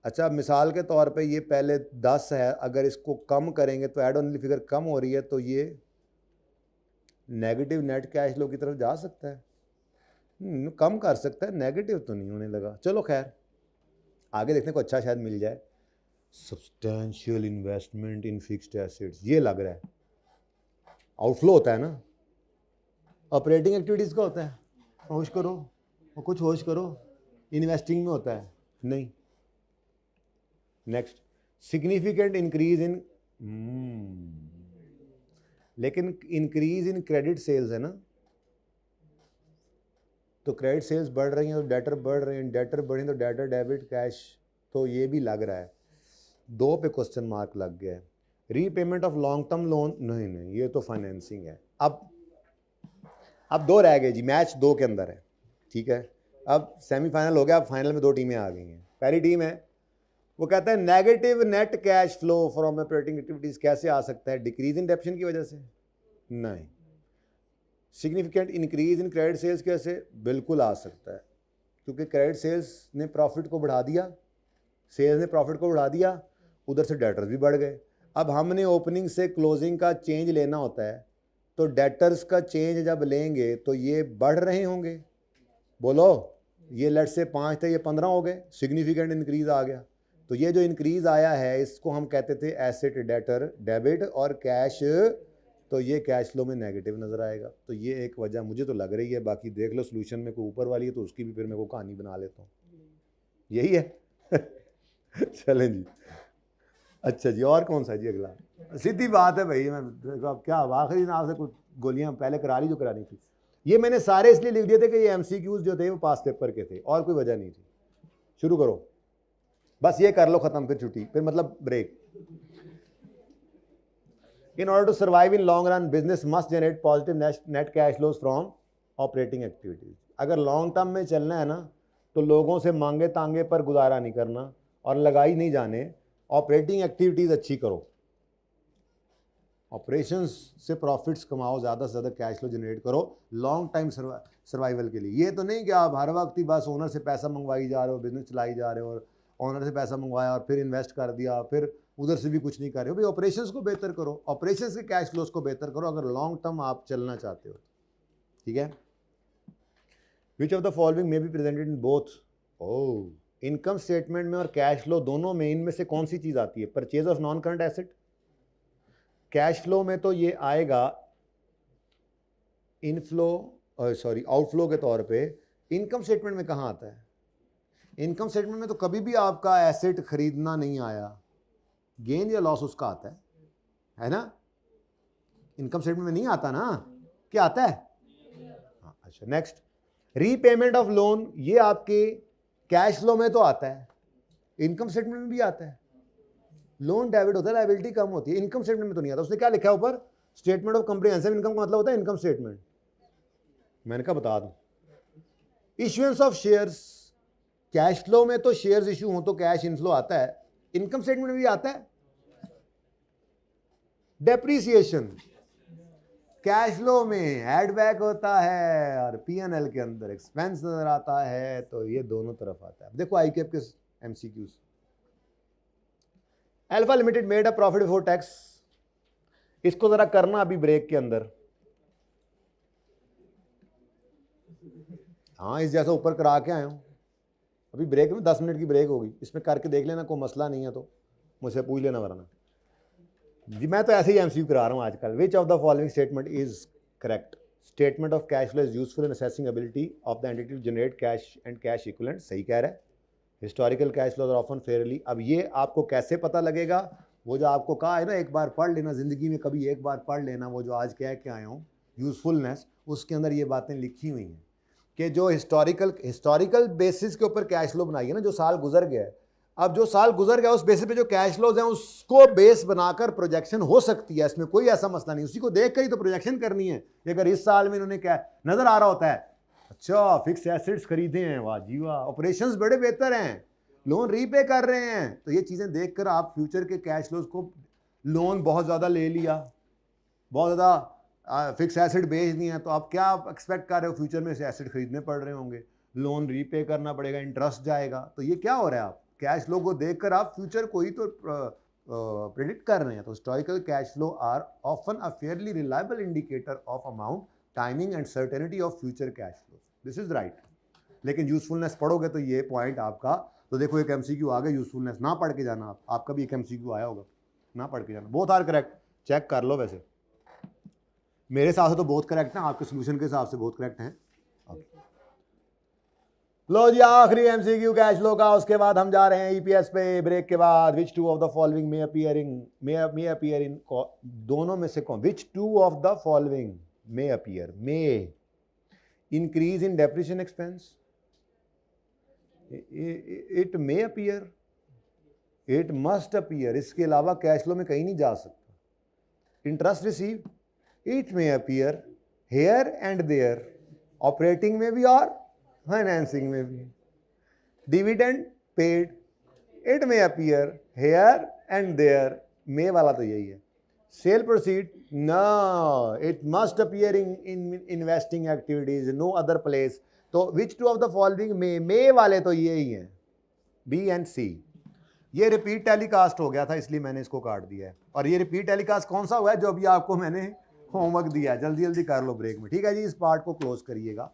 अच्छा, मिसाल के तौर पे ये पहले 10 है, अगर इसको कम करेंगे तो एड ओनली फिगर कम हो रही है, तो ये नेगेटिव नेट कैश फ्लो की तरफ जा सकता है। कम कर सकता है, नेगेटिव तो नहीं होने लगा। चलो खैर, आगे देखने को अच्छा शायद मिल जाए। Substantial investment in fixed assets, ये लग रहा है आउटफ्लो होता है ना, ऑपरेटिंग एक्टिविटीज़ का होता है, होश करो और कुछ होश करो, इन्वेस्टिंग में होता है नहीं। नेक्स्ट, सिग्निफिकेंट इंक्रीज इन, लेकिन इंक्रीज इन क्रेडिट सेल्स है ना, तो क्रेडिट सेल्स बढ़ रही हैं तो डेटर बढ़ रहे हैं, डेटर बढ़े तो डेटर डेबिट कैश, तो ये भी लग रहा है। 2 पे क्वेश्चन मार्क लग गया है। Repayment of long term loan, नहीं ये तो फाइनेंसिंग है। अब 2 रह गए जी, मैच 2 के अंदर है, ठीक है। अब सेमीफाइनल हो गया, अब फाइनल में 2 टीमें आ गई हैं। पहली टीम है, वो कहता है negative net cash flow from operating activities कैसे आ सकता है? डिक्रीज इन डेप्रिसिएशन की वजह से? नहीं। Significant increase in credit sales कैसे? बिल्कुल आ सकता है, क्योंकि क्रेडिट सेल्स ने प्रॉफिट को बढ़ा दिया, सेल्स ने प्रॉफिट को बढ़ा दिया, उधर से डेटर्स भी बढ़ गए। अब हमने ओपनिंग से क्लोजिंग का चेंज लेना होता है, तो डेटर्स का चेंज जब लेंगे तो ये बढ़ रहे होंगे। बोलो, ये लेट से 5 थे, ये 15 हो गए, सिग्निफिकेंट इंक्रीज आ गया। तो ये जो इंक्रीज आया है इसको हम कहते थे एसेट डेटर डेबिट और कैश, तो ये कैश फ्लो में नेगेटिव नजर आएगा। तो ये एक वजह मुझे तो लग रही है, बाकी देख लो सोल्यूशन में कोई ऊपर वाली है तो उसकी भी फिर मैं को कहानी बना लेता हूँ। यही है चलें जी। अच्छा जी, और कौन सा जी अगला? सीधी बात है भाई, मैं अब क्या आखिरी नाम से कुछ गोलियां पहले करा ली जो करानी थी। ये मैंने सारे इसलिए लिख दिए थे कि ये एमसीक्यूज जो थे वो पास पेपर के थे, और कोई वजह नहीं थी। शुरू करो, बस ये कर लो, खत्म, फिर छुट्टी, फिर मतलब break. In order to survive in long run, business must generate positive net cash flows from operating activities. अगर लॉन्ग टर्म में चलना है ना तो लोगों से मांगे तांगे पर गुजारा नहीं करना और लगाई नहीं जाने, ऑपरेटिंग एक्टिविटीज अच्छी करो, ऑपरेशंस से प्रॉफिट्स कमाओ, ज़्यादा से ज़्यादा कैश फ्लो जनरेट करो लॉन्ग टाइम सर्वाइवल के लिए। ये तो नहीं कि आप हर वक्त ही बस ओनर से पैसा मंगवाई जा रहे हो, बिजनेस चलाई जा रहे हो, और ओनर से पैसा मंगवाया और फिर इन्वेस्ट कर दिया, फिर उधर से भी कुछ नहीं कर रहे हो। भाई ऑपरेशंस को बेहतर करो, ऑपरेशंस के कैश फ्लोज को बेहतर करो अगर लॉन्ग टर्म आप चलना चाहते हो, ठीक है। Which of the following may be presented in both? Income statement में और कैश फ्लो दोनों में, इनमें से कौन सी चीज़ आती है? Purchase of non current asset. Cash flow में तो ये आएगा इनफ्लो, सॉरी आउटफ्लो के तौर पे। इनकम स्टेटमेंट में कहाँ आता है? इनकम स्टेटमेंट में तो कभी भी आपका एसेट खरीदना नहीं आया, गेन या लॉस उसका आता है ना। इनकम स्टेटमेंट में नहीं आता ना, क्या आता है? हाँ, अच्छा नेक्स्ट, रीपेमेंट ऑफ लोन, ये आपके कैश फ्लो में तो आता है, इनकम स्टेटमेंट में भी आता है। लोन डेबिट होता है, लायबिलिटी कम होती है, इनकम स्टेटमेंट में तो नहीं आता। उसने क्या लिखा है ऊपर? स्टेटमेंट ऑफ कॉम्प्रिहेंसिव इनकम का मतलब होता है इनकम स्टेटमेंट। मैंने कहा बता दूं, issuance of shares, cash flow में तो शेयर्स इशू हो तो कैश इनफ्लो आता है, इनकम स्टेटमेंट में भी आता है। डेप्रीसिएशन कैश फ्लो में एड बैक होता है और पीएनएल के अंदर एक्सपेंस नजर आता है, तो ये दोनों तरफ आता है। देखो आईकेएफ के MCQs. Alpha limited made a profit before tax, इसको जरा करना अभी ब्रेक के अंदर। हाँ, इस जैसा ऊपर करा के आया हूं, अभी ब्रेक में 10 मिनट की ब्रेक होगी, इसमें करके देख लेना, कोई मसला नहीं है तो मुझसे पूछ लेना वरना जी। मैं तो ऐसे ही एमसीक्यू करा रहा हूँ आजकल। Which of the following statement is correct? Statement of cash flow is useful in assessing ability of the entity to generate cash and cash equivalent, सही कह रहा है। Historical cash flow are often fairly, अब ये आपको कैसे पता लगेगा? वो जो आपको कहा है ना, एक बार पढ़ लेना, जिंदगी में कभी एक बार पढ़ लेना, वो जो आज कह के आया हूँ यूजफुलनेस, उसके अंदर ये बातें लिखी हुई हैं कि जो हिस्टोरिकल बेसिस के ऊपर कैश फ्लो बनाई है ना, जो साल गुजर गया है, अब जो साल गुजर गया उस बेसिस पे जो कैश फ्लोज हैं उसको बेस बनाकर प्रोजेक्शन हो सकती है, इसमें कोई ऐसा मसला नहीं। उसी को देख कर ही तो प्रोजेक्शन करनी है कि अगर इस साल में इन्होंने क्या नजर आ रहा होता है, अच्छा फिक्स एसेट्स खरीदे हैं, वाह जी वाह, ऑपरेशंस बड़े बेहतर हैं, लोन रीपे कर रहे हैं, तो ये चीजें देखकर आप फ्यूचर के कैश फ्लोज को, लोन बहुत ज्यादा ले लिया, बहुत ज्यादा फिक्स एसेट बेच दिए हैं, तो आप क्या एक्सपेक्ट कर रहे हो? फ्यूचर में से एसेट खरीदने पड़ रहे होंगे, लोन रीपे करना पड़ेगा, इंटरेस्ट जाएगा, तो ये क्या हो रहा है? आप कैश फ्लो को देखकर आप फ्यूचर को ही तो प्रेडिक्ट कर रहे हैं। तो historical cash flow are often a fairly reliable indicator of amount, timing and certainty of future cash flow, this is right. लेकिन यूजफुलनेस पढ़ोगे तो ये पॉइंट आपका, तो देखो एक एमसीक्यू आ गया, यूजफुलनेस ना पढ़ के जाना, आपका भी एक एमसीक्यू आया होगा, ना पढ़ के जाना। बोथ आर करेक्ट, चेक कर लो। वैसे मेरे हिसाब से तो बहुत करेक्ट है, आपके सोल्यूशन के हिसाब से बहुत करेक्ट हैं। लो जी, आखिरी एमसीक्यू कैश फ्लो का, उसके बाद हम जा रहे हैं ईपीएस पे ब्रेक के बाद। Which two of the following may appear in, दोनों में से कौन? Which two of the following may appear? May increase in depreciation expense, it may appear, it must appear, इसके अलावा कैश फ्लो में कहीं नहीं जा सकता। Interest receive, it may appear here and there, operating में भी और फाइनेंसिंग में भी। Dividend paid, it may appear here and there, may वाला तो यही है। Sale proceed, no, it must appear in investing activities, no other place. तो which two of the following may वाले तो ये ही हैं, बी एंड सी। ये रिपीट टेलीकास्ट हो गया था इसलिए मैंने इसको काट दिया है। और ये रिपीट टेलीकास्ट कौन सा हुआ है? जो अभी आपको मैंने होमवर्क दिया है, जल्दी जल्दी कर लो ब्रेक में, ठीक है जी। इस पार्ट को क्लोज करिएगा।